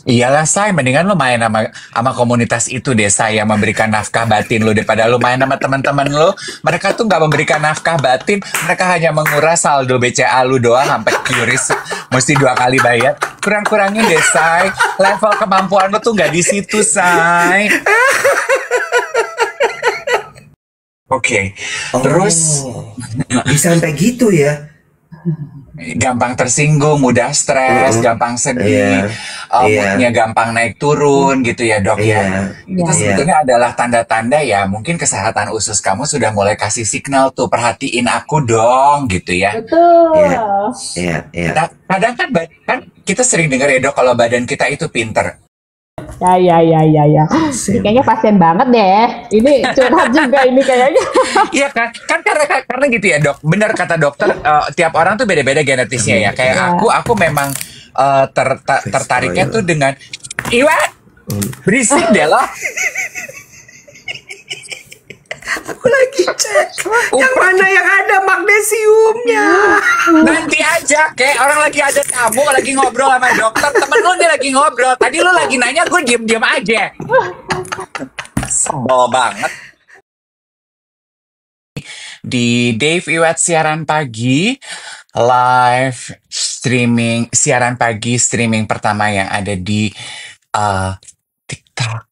Iyalah, Say, mendingan lu main sama komunitas itu deh, Say, yang memberikan nafkah batin lu daripada lu main sama teman-teman lu. Mereka tuh nggak memberikan nafkah batin, mereka hanya menguras saldo BCA lu doang sampai QRIS mesti 2 kali bayar. Kurang-kurangin deh, Say. Level kemampuan lu tuh nggak di situ, Say. Oke, terus Oh, bisa sampai gitu ya? gampang tersinggung, mudah stres, Mm-mm. gampang sedih, Iya, iya, moodnya gampang naik turun gitu ya dok ya. iya, Itu Ya, iya, sebetulnya adalah tanda-tanda ya mungkin kesehatan usus kamu sudah mulai kasih signal tuh perhatiin aku dong gitu ya. iya, betul. iya, iya. Kadang kan, kan kita sering dengar ya dok kalau badan kita itu pinter. Ya. Ini Sen. kayaknya pasien banget deh. Ini curhat juga ini kayaknya. Iya kan? Kan karena gitu ya dok. Benar kata dokter, tiap orang tuh beda-beda genetisnya ya. Kayak Ya. aku memang tertariknya tuh dengan Iwan Um, berisik deh loh. Aku lagi cek yang mana yang ada magnesiumnya. Nanti aja, kayak orang lagi ada tamu, lagi ngobrol sama dokter, temen lu nih lagi ngobrol. Tadi lu lagi nanya, gue diem-diem aja. Sebel banget. Di Dave Iwet siaran pagi, live streaming, siaran pagi streaming pertama yang ada di uh, TikTok.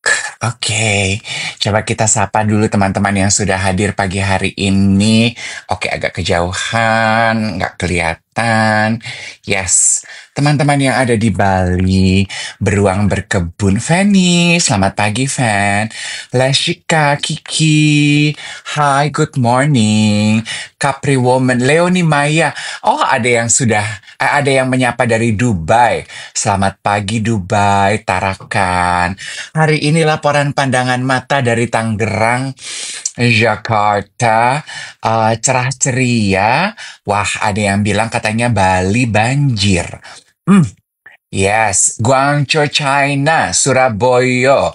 Oke, coba kita sapa dulu teman-teman yang sudah hadir pagi hari ini. Oke, agak kejauhan, nggak kelihatan. Yes, teman-teman yang ada di Bali, beruang berkebun. Fanny, selamat pagi, Fan. Leshika, Kiki, hi, good morning. Capri Woman, Leonie Maya. Oh, ada yang menyapa dari Dubai. Selamat pagi, Dubai, Tarakan. Hari ini laporan pandangan mata dari Tangerang, Jakarta, cerah ceria. Wah, ada yang bilang katanya Bali banjir. Yes, Guangzhou, China, Surabaya,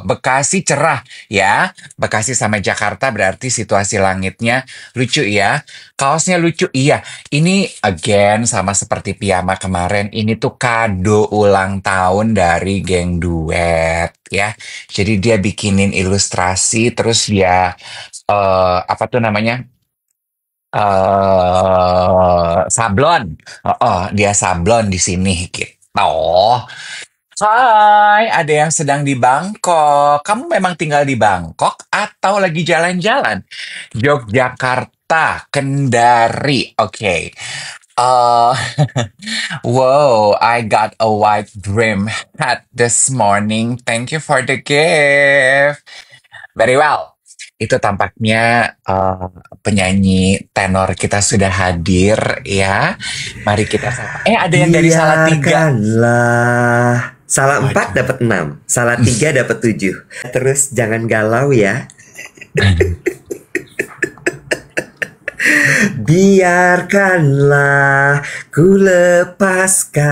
Bekasi cerah ya. Bekasi sama Jakarta berarti situasi langitnya lucu ya. Kaosnya lucu, iya. Ini again sama seperti piyama kemarin, ini tuh kado ulang tahun dari geng duet ya. Jadi dia bikinin ilustrasi, terus dia apa tuh namanya? Sablon. Dia sablon di sini gitu. Hai, ada yang sedang di Bangkok. Kamu memang tinggal di Bangkok atau lagi jalan-jalan? Yogyakarta, Kendari. Oke. Uh, wow, I got a white brim hat this morning. Thank you for the gift. Very well. Itu tampaknya penyanyi tenor kita sudah hadir ya. Mari kita sapa. Ada yang dari Salatiga. Biarkanlah. Salah 4 Waduh. dapat 6, salah 3 dapat 7. Terus jangan galau ya. Biarkanlah ku lepaskan.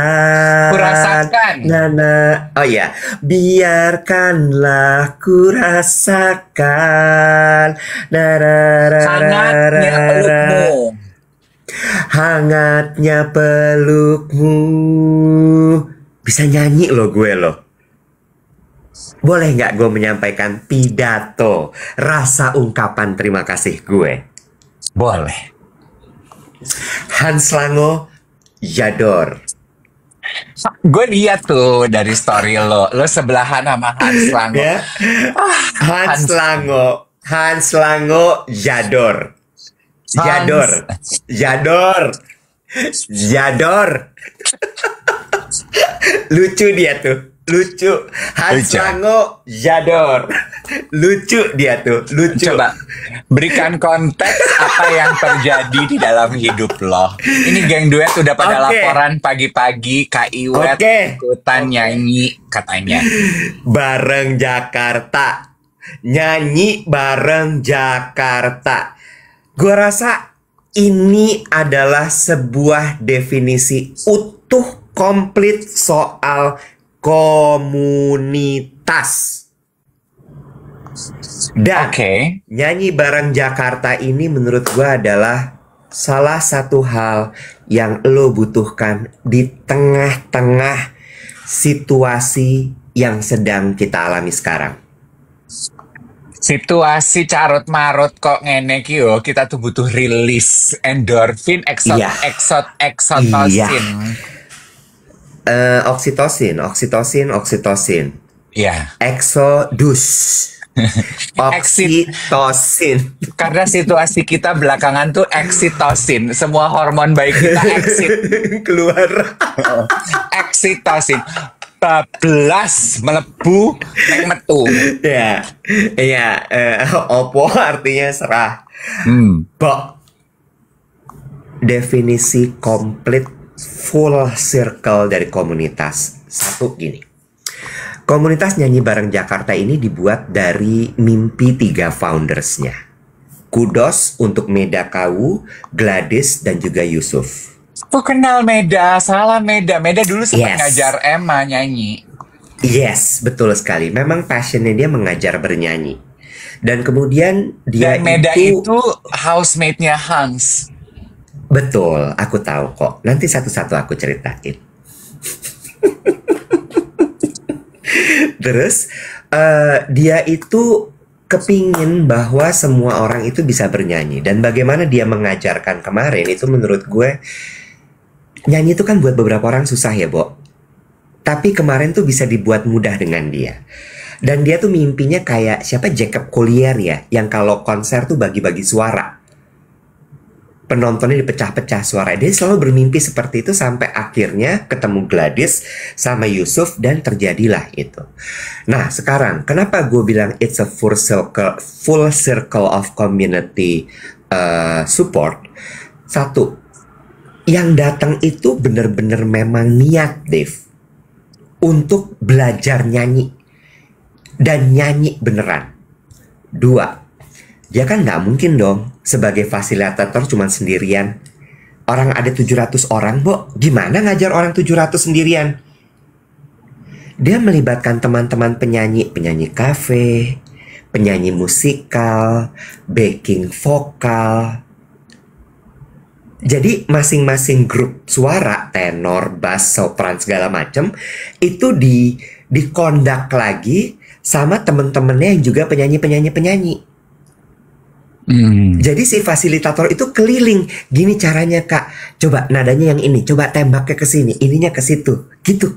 Kurasakan. Nana. Oh ya, biarkanlah ku rasakan. Hangatnya pelukmu. Hangatnya pelukmu. Bisa nyanyi loh gue loh. Boleh nggak gue menyampaikan pidato rasa ungkapan terima kasih gue? Boleh. Hans Lango Jador. Gue lihat tuh dari story lo sebelahan sama Hans Lango. Ya. Hans Lango. Hans Lango Jador. Jador. Jador. Jador. Lucu dia tuh. Lucu. Hans Lucu. Lango Jador. Lucu dia tuh. Lucu. Coba berikan konteks apa yang terjadi di dalam hidup lo. Ini geng duet udah pada Oke. laporan pagi-pagi Kak Iwet Oke. ikutan nyanyi katanya. Bareng Jakarta. Nyanyi bareng Jakarta. Gua rasa ini adalah sebuah definisi utuh komplit soal komunitas. Dan Oke. nyanyi bareng Jakarta ini menurut gua adalah salah satu hal yang lo butuhkan di tengah-tengah situasi yang sedang kita alami sekarang. Situasi carut marut kok ngene ki yo, kita tuh butuh rilis endorfin, Iya, iya. eksotoksin. Oksitosin. Ya, Exodus. eksit Oksitosin. karena situasi kita belakangan tuh eksitosin. Semua hormon baik kita Keluar. eksitosin. Bablas melebu neng metu. Ya, iya. Opo artinya serah. Hmm. Bok. Definisi komplit full circle dari komunitas. Satu gini. Komunitas Nyanyi Bareng Jakarta ini dibuat dari mimpi 3 foundersnya. Kudos untuk Meda Kawu, Gladys, dan juga Yusuf. Aku kenal Meda, salah Meda. Meda dulu sempat Yes. ngajar Emma nyanyi. Yes, betul sekali. Memang passionnya dia mengajar bernyanyi. Dan kemudian dia Dan Meda itu itu housemate-nya Hans. betul, aku tahu kok. Nanti satu-satu aku ceritain. Terus dia itu kepingin bahwa semua orang itu bisa bernyanyi. Dan bagaimana dia mengajarkan kemarin itu menurut gue, nyanyi itu kan buat beberapa orang susah ya, Bo. Tapi kemarin tuh bisa dibuat mudah dengan dia. Dan dia tuh mimpinya kayak siapa, Jacob Collier ya, yang kalau konser tuh bagi-bagi suara. Penontonnya dipecah-pecah suara. Dia selalu bermimpi seperti itu sampai akhirnya ketemu Gladys sama Yusuf dan terjadilah itu. Nah sekarang kenapa gue bilang it's a full circle of community support. Satu, yang datang itu bener-bener memang niat, Dave, untuk belajar nyanyi dan nyanyi beneran. Dua, dia kan nggak mungkin dong sebagai fasilitator cuma sendirian. Orang ada 700 orang, Bo. Gimana ngajar orang 700 sendirian? Dia melibatkan teman-teman penyanyi kafe, penyanyi musikal, backing vokal. Jadi masing-masing grup suara, tenor, bass, sopran, segala macam itu dikondak lagi sama temen-temennya yang juga penyanyi. Jadi si fasilitator itu keliling, gini caranya Kak, coba nadanya yang ini, coba tembaknya ke sini, ininya ke situ, gitu.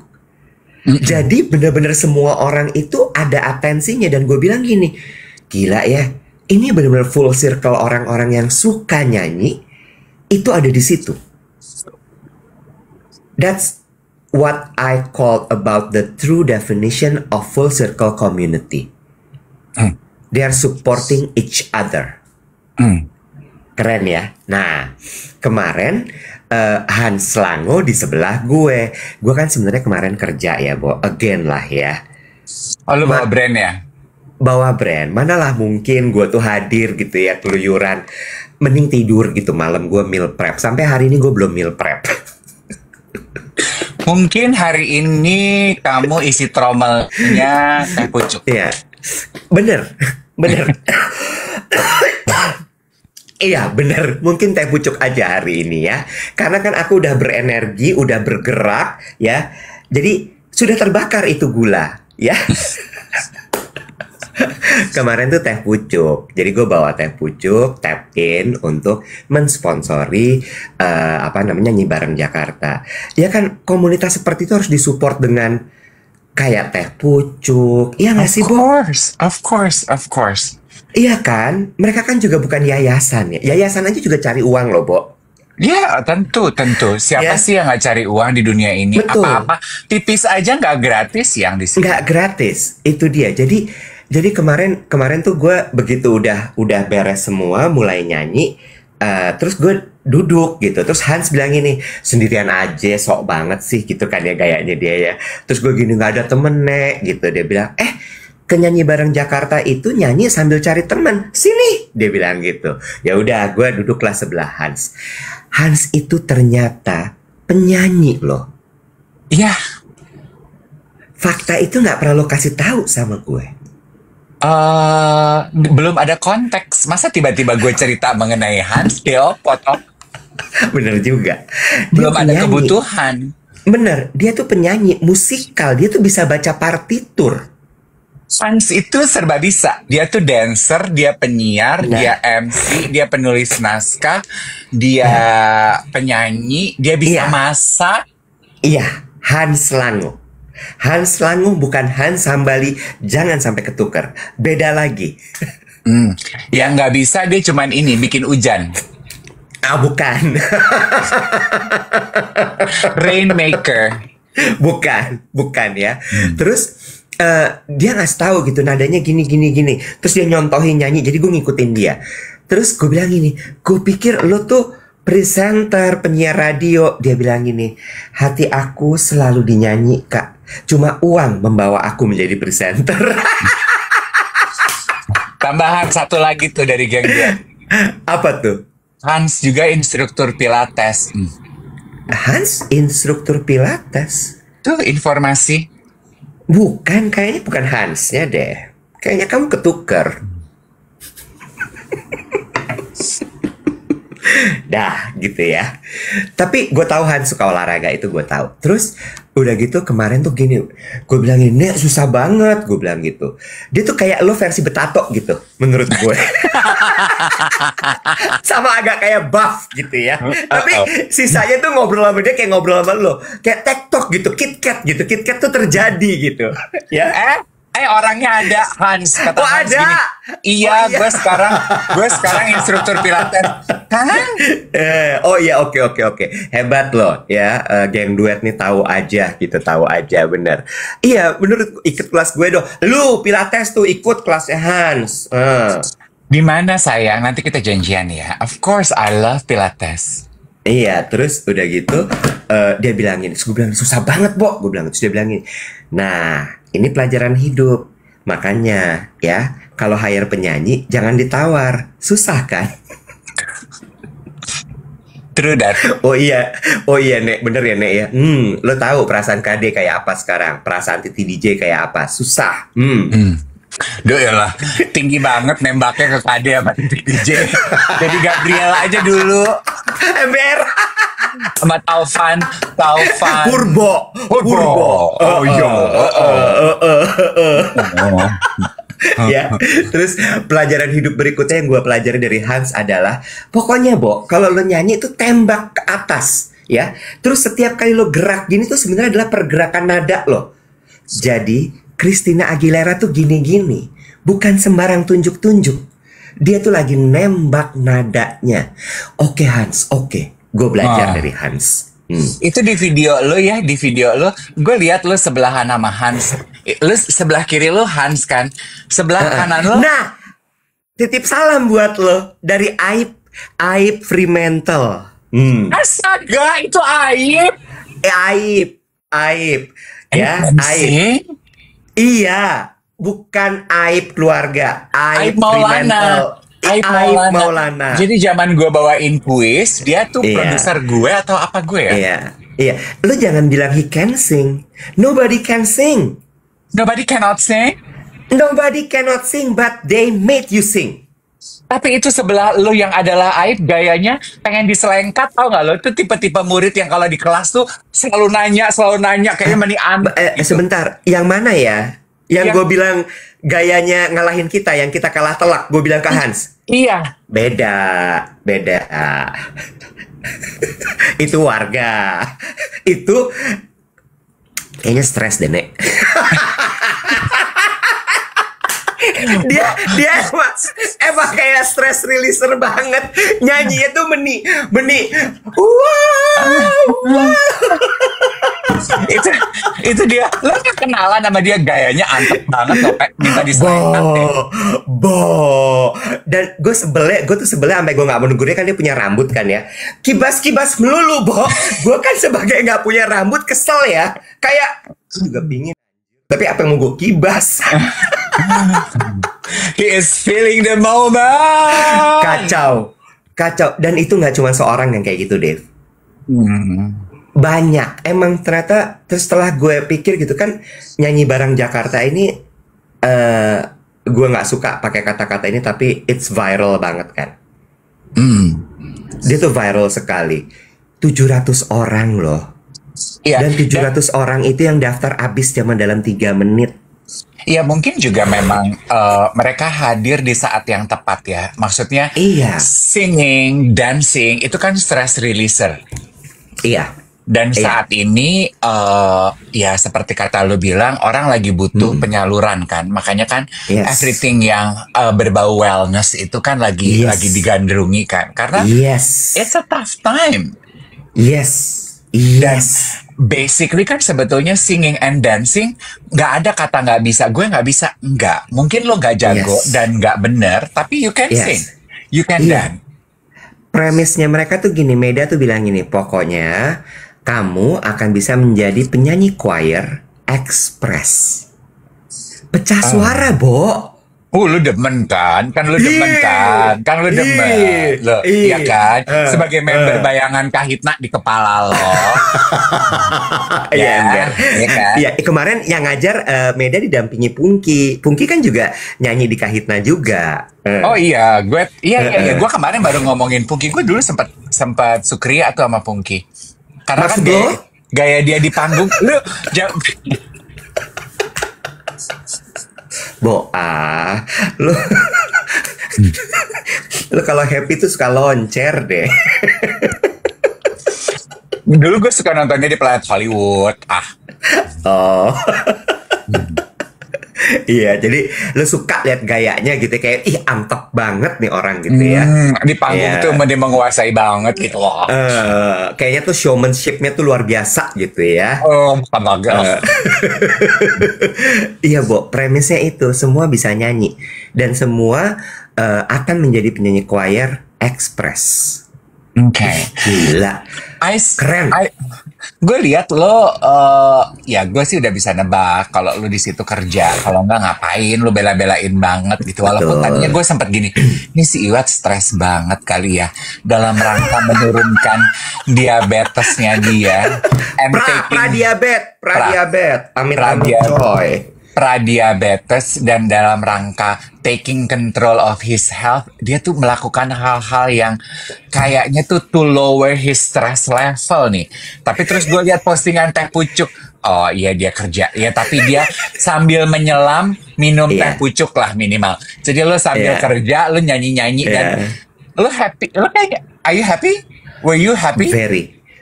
Jadi benar-benar semua orang itu ada atensinya. Dan gue bilang gini, gila ya, ini benar-benar full circle orang-orang yang suka nyanyi itu ada di situ. That's what I call about the true definition of full circle community. They are supporting each other. Keren ya. Nah, kemarin Hans Lango di sebelah gue. Gue kan sebenarnya kemarin kerja ya, Bo. Again lah ya. Oh, lu bawa brand ya? Bawa brand. Manalah mungkin gue tuh hadir gitu ya, keluyuran. Mending tidur gitu malam, gue meal prep. Sampai hari ini gue belum meal prep. Mungkin hari ini kamu isi tromelnya teh pucuk. Iya. Bener. Iya bener, mungkin teh pucuk aja hari ini ya. Karena kan aku udah berenergi, udah bergerak ya. Jadi sudah terbakar itu gula ya. Kemarin tuh teh pucuk. Jadi gue bawa teh pucuk, tap in untuk mensponsori Nyanyi Bareng Jakarta. Ya kan komunitas seperti itu harus disupport dengan kayak teh pucuk. Iya nggak sih, Bo? Of course. Iya kan? Mereka kan juga bukan yayasan ya. Yayasan aja juga cari uang loh, Bo. Ya, tentu. Siapa Ya. sih yang nggak cari uang di dunia ini? Betul. Apa-apa tipis aja nggak gratis yang di sini. Nggak gratis, itu dia. Jadi kemarin tuh gue begitu udah beres semua, mulai nyanyi, terus gue duduk gitu. Terus Hans bilang ini, sendirian aja, sok banget sih gitu kan ya gayanya dia ya. Terus gue gini, nggak ada temen nek gitu. Dia bilang, ke Nyanyi Bareng Jakarta itu nyanyi sambil cari teman. Sini, dia bilang gitu. Ya udah, gue duduklah sebelah Hans. Hans itu ternyata penyanyi loh. Iya. Fakta itu nggak pernah lo kasih tahu sama gue. Belum ada konteks. Masa tiba-tiba gue cerita mengenai Hans, dia potong. Bener juga. Dia Belum ada penyanyi. kebutuhan. Bener, dia tuh penyanyi musikal, dia tuh bisa baca partitur. Hans itu serba bisa. Dia tuh dancer, dia penyiar, Nah, dia MC, dia penulis naskah, dia penyanyi, dia bisa iya, masak. iya, Hans Lango. Hans Lango bukan Hans Hambali, jangan sampai ketukar. Beda lagi. Yang nggak bisa dia cuman ini, bikin hujan. Ah, bukan. Rainmaker. Bukan ya. Terus dia ngasih tahu gitu nadanya gini gini gini. Terus dia nyontohin nyanyi. Jadi gue ngikutin dia. Terus gue bilang gini, gue pikir lo tuh presenter penyiar radio. Dia bilang gini, hati aku selalu dinyanyi kak. Cuma uang membawa aku menjadi presenter. Tambahan satu lagi tuh dari geng dia. Apa tuh? Hans juga instruktur pilates. Hans instruktur pilates. Tuh informasi. Bukan, kayaknya bukan Hansnya deh. Kayaknya kamu ketuker. Dah gitu ya. Tapi gue tahu Hans suka olahraga, itu gue tahu. Terus udah gitu kemarin tuh gini, gue bilang ini Nek, susah banget, gue bilang gitu. Dia tuh kayak lo versi betato gitu, menurut gue. Sama agak kayak buff gitu ya. Tapi sisanya tuh ngobrol sama dia kayak ngobrol sama lo, kayak TikTok gitu, KitKat gitu. KitKat tuh terjadi gitu. Ya. Orangnya ada Hans, kata Oh Hans ada. gini. Iya, Oh iya. gue sekarang instruktur pilates. Kan? Oh iya, oke hebat loh ya. Geng duet nih tahu aja gitu, tahu aja bener. Iya bener, ikut kelas gue dong. Lu pilates tuh ikut kelasnya Hans. Di mana sayang? Nanti kita janjian ya. Of course, I love pilates. Iya, terus udah gitu dia bilangin, terus gue bilang susah banget Bo, gue bilang, terus dia bilangin, nah ini pelajaran hidup, makanya ya kalau hire penyanyi jangan ditawar, susah kan? True that. Oh iya Nek, bener ya Nek ya. Lo tahu perasaan KD kayak apa sekarang, perasaan Titi DJ kayak apa, susah. Duh ya lah, tinggi banget nembaknya ke KD sama DJ. Jadi Gabriel aja dulu. Ember. Sama Taufan. Purbo. Oh iya. Ya, terus pelajaran hidup berikutnya yang gue pelajari dari Hans adalah pokoknya Bo, kalau lo nyanyi itu tembak ke atas ya. Terus setiap kali lo gerak gini tuh sebenarnya adalah pergerakan nada lo. Jadi Christina Aguilera tuh gini-gini, bukan sembarang tunjuk-tunjuk. Dia tuh lagi nembak nadanya. Oke Hans, oke. Gue belajar dari Hans. Itu di video lo ya, di video lo. Gue lihat lo sebelahan sama Hans. Lo sebelah kiri lo Hans kan, sebelah kanan lo. Nah, titip salam buat lo dari Aib Fremantle. Astaga, itu aib. Aib. Ya, MC? Aib. Iya, bukan Aib keluarga. Aib Fremantle. Maulana. Aib Maulana. Jadi zaman gue bawain kuis, dia tuh Iya. produser gue atau apa gue ya? Iya. Lo jangan bilang he can sing. Nobody can sing. Nobody cannot sing. Nobody cannot sing, but they made you sing. Tapi itu sebelah lo yang adalah aib, gayanya pengen diselengkat, tau gak lo? Itu tipe-tipe murid yang kalau di kelas tuh selalu nanya kayaknya meni gitu. Sebentar, yang mana ya? Yang Yang- gue bilang gayanya ngalahin kita, yang kita kalah telak, gue bilang ke Hans. Iya. Beda. Itu warga. Itu kayaknya stres deh, Nek. dia emang kayak stress releaser banget. Nyanyinya tuh meni. Wow. itu dia. Lo gak kenalan sama dia, gayanya antep banget loh, minta diselengkat deh. Dan gue tuh sebelnya sampai gue nggak mau nunggu dia, kan dia punya rambut kan ya, kibas melulu Bo. Gue kan sebagai nggak punya rambut kesel ya, kayak gue juga pingin, tapi apa yang mau gue kibas? He is feeling the moment. Kacau. Dan itu nggak cuma seorang yang kayak gitu, Dave. Banyak. Emang ternyata terus setelah gue pikir gitu kan, nyanyi bareng Jakarta ini gue nggak suka pakai kata-kata ini, tapi it's viral banget kan. Dia tuh viral sekali. 700 orang loh Iya, Dan dan 700 orang itu yang daftar habis cuma dalam 3 menit. ya mungkin juga memang mereka hadir di saat yang tepat ya. Maksudnya Iya, singing, dancing itu kan stress releaser. iya, Dan iya. saat ini ya seperti kata lu bilang orang lagi butuh penyaluran kan. Makanya kan Yes. everything yang berbau wellness itu kan lagi Yes. digandrungi kan. Karena Yes. it's a tough time. Yes. Dan Yes. basically kan sebetulnya singing and dancing nggak ada kata nggak bisa. Gue nggak bisa, nggak. Mungkin lo nggak jago Yes. dan nggak bener, tapi you can sing, Yes. you can Iya. dance. Premisnya mereka tuh gini, Meda tuh bilang gini, pokoknya kamu akan bisa menjadi penyanyi choir ekspres. Pecah suara, Bo. Lu demen kan? Kan lu demen kan? Kan lu demen. Lo, iya kan? Sebagai member bayangan Kahitna di kepala lo. Iya, Ya, ember. iya kan? Iya, kemarin yang ngajar Meda didampingi Pungki. Pungki kan juga nyanyi di Kahitna juga. Oh iya, gue kemarin baru ngomongin Pungki. Gue dulu sempat sukria tuh sama Pungki. Karena kan Maksud lo? gaya dia di panggung, lu Lu lu kalau happy tuh suka loncer deh. dulu gue suka nontonnya di Planet Hollywood. Oh. Iya, jadi lu suka lihat gayanya gitu kayak ih antep banget nih orang gitu ya. Di panggung Iya. tuh dia menguasai banget gitu loh. Kayaknya tuh showmanshipnya tuh luar biasa gitu ya. Bukan lagi. Iya, Bo, premisnya itu semua bisa nyanyi dan semua akan menjadi penyanyi choir ekspres. Oke. Gila. Keren. Gue lihat lo, ya gue sih udah bisa nebak kalau lo di situ kerja. Kalau nggak ngapain, lo bela-belain banget gitu. Walaupun Betul. tadinya gue sempat gini, ini si Iwat stres banget kali ya dalam rangka menurunkan diabetesnya dia. And taking Pradiabet. Amit-amit Pradiabet. coy. Pradiabetes dan dalam rangka taking control of his health, dia tuh melakukan hal-hal yang kayaknya tuh to lower his stress level nih. Tapi terus gue lihat postingan teh pucuk. Oh iya dia kerja. Ya tapi dia sambil menyelam minum teh Iya. pucuk lah minimal. Jadi lo sambil Iya. kerja, lo nyanyi-nyanyi dan Iya. lo happy. Lo kayak, are you happy? Were you happy?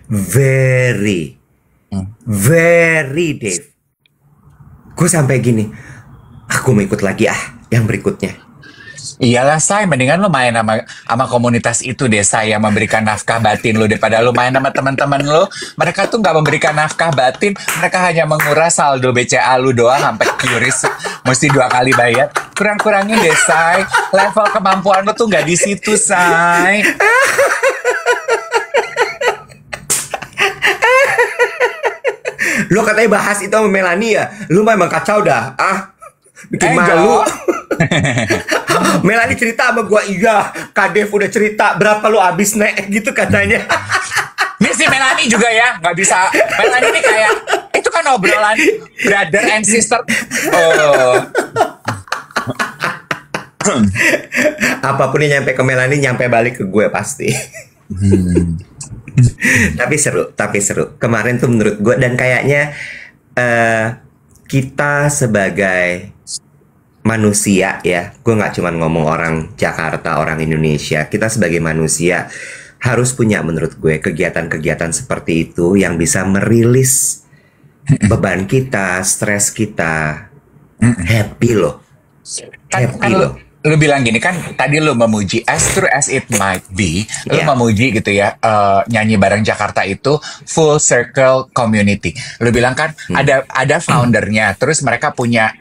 Very, Dave. Gue sampai gini, aku mau ikut lagi yang berikutnya. Iyalah, Say, mendingan lu main sama komunitas itu deh, Say, yang memberikan nafkah batin lu daripada lu main sama teman-teman lu. Mereka tuh nggak memberikan nafkah batin, mereka hanya menguras saldo BCA lu doang sampai QRIS mesti 2 kali bayar. Kurang-kurangin deh, Say. Level kemampuan lu tuh nggak di situ, Say. Lo katanya bahas itu sama Melanie ya? Lu memang kacau dah. Bikin Enggak. malu. Melanie cerita sama gua, iya, Kak Dev udah cerita berapa lu abis nek gitu katanya. Ini si Melanie juga ya, nggak bisa. Melanie ini kayak, itu kan obrolan brother and sister. Oh. Apapun yang nyampe ke Melanie nyampe balik ke gue pasti. Tapi seru. Kemarin tuh menurut gue dan kayaknya kita sebagai manusia ya, gue nggak cuma ngomong orang Jakarta, orang Indonesia, kita sebagai manusia harus punya menurut gue kegiatan-kegiatan seperti itu yang bisa merilis beban kita, stres kita, happy loh. Happy loh. Lu bilang gini kan, tadi lu memuji as true as it might be, lu Yeah. memuji gitu ya, nyanyi bareng Jakarta itu full circle community. Lu bilang kan ada foundernya, terus mereka punya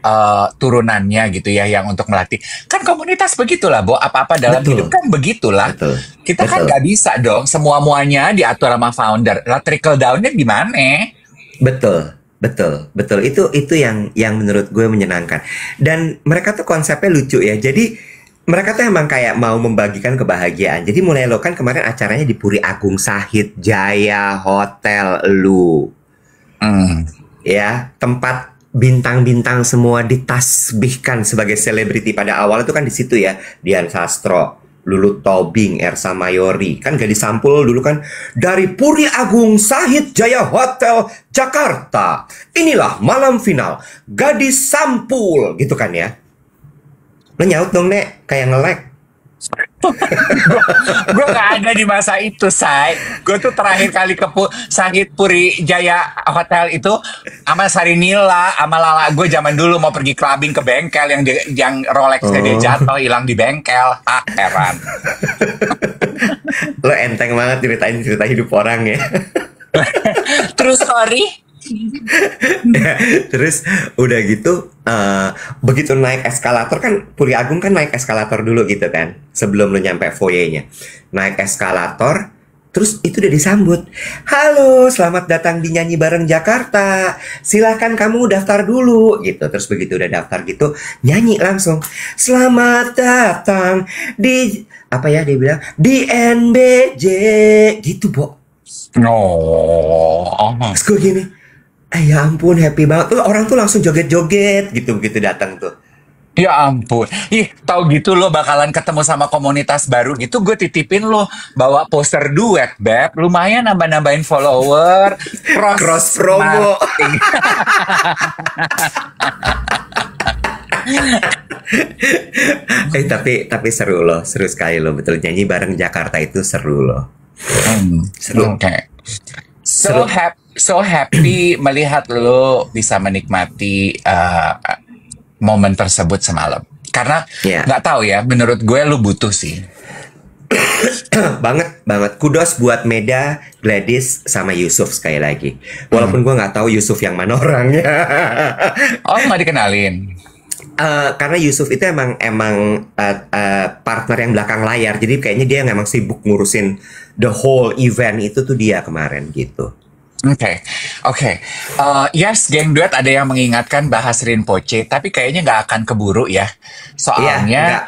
turunannya gitu ya yang untuk melatih. Kan komunitas begitulah, Bo. Apa-apa dalam Betul. hidup kan begitulah. Betul. Kita kan Betul. nggak bisa dong semua-muanya diatur sama founder. Lah trickle down-nya gimana? Betul. Itu yang menurut gue menyenangkan. Dan mereka tuh konsepnya lucu ya. Jadi mereka tuh emang kayak mau membagikan kebahagiaan. Jadi mulai lo kan kemarin acaranya di Puri Agung Sahid Jaya Hotel lu. Ya, tempat bintang-bintang semua ditasbihkan sebagai selebriti pada awal itu kan di situ ya. Dian Sastro, Lulu Tobing, Ersa Mayori. Kan Gadis Sampul dulu kan dari Puri Agung Sahid Jaya Hotel Jakarta. Inilah malam final Gadis Sampul gitu kan ya. Lo nyaut dong, Nek, kayak nge-lag. Gue gak ada di masa itu, Say. Gue tuh terakhir kali ke Sahid Puri Jaya Hotel itu sama Sarinila, sama Lala. Gue zaman dulu mau pergi clubbing ke bengkel yang Rolex-nya dia jatuh, hilang di bengkel. Ah, heran. Lo enteng banget ceritain cerita hidup orang ya. Terus, sorry. Terus udah gitu begitu naik eskalator kan Puri Agung kan naik eskalator dulu gitu kan sebelum lu nyampe foyernya. Naik eskalator terus itu udah disambut. Halo, selamat datang di Nyanyi Bareng Jakarta. Silahkan kamu daftar dulu gitu. Terus begitu udah daftar gitu nyanyi langsung. Selamat datang di apa ya dia bilang di NBJ gitu, Bo. Oh. Terus gue gini, ya ampun happy banget. Tuh orang tuh langsung joget-joget gitu begitu datang tuh. Ya ampun. Ih, tahu gitu lo bakalan ketemu sama komunitas baru gitu, gue titipin lo bawa poster duet, Beb. Lumayan nambah-nambahin follower. Cross promo. Tapi seru loh, seru sekali loh, betul. Nyanyi Bareng Jakarta itu seru loh. Seru. Oke. Seru. So happy melihat lo bisa menikmati momen tersebut semalam. Karena Yeah. nggak tahu ya, menurut gue lo butuh sih. banget. Kudos buat Meda, Gladys, sama Yusuf sekali lagi. Walaupun gue nggak tahu Yusuf yang mana orangnya. Oh, nggak dikenalin. Karena Yusuf itu emang partner yang belakang layar, jadi kayaknya dia yang emang sibuk ngurusin the whole event itu tuh dia kemarin gitu. Oke. Yes, geng duet ada yang mengingatkan bahas Rinpoche, tapi kayaknya nggak akan keburu ya. Soalnya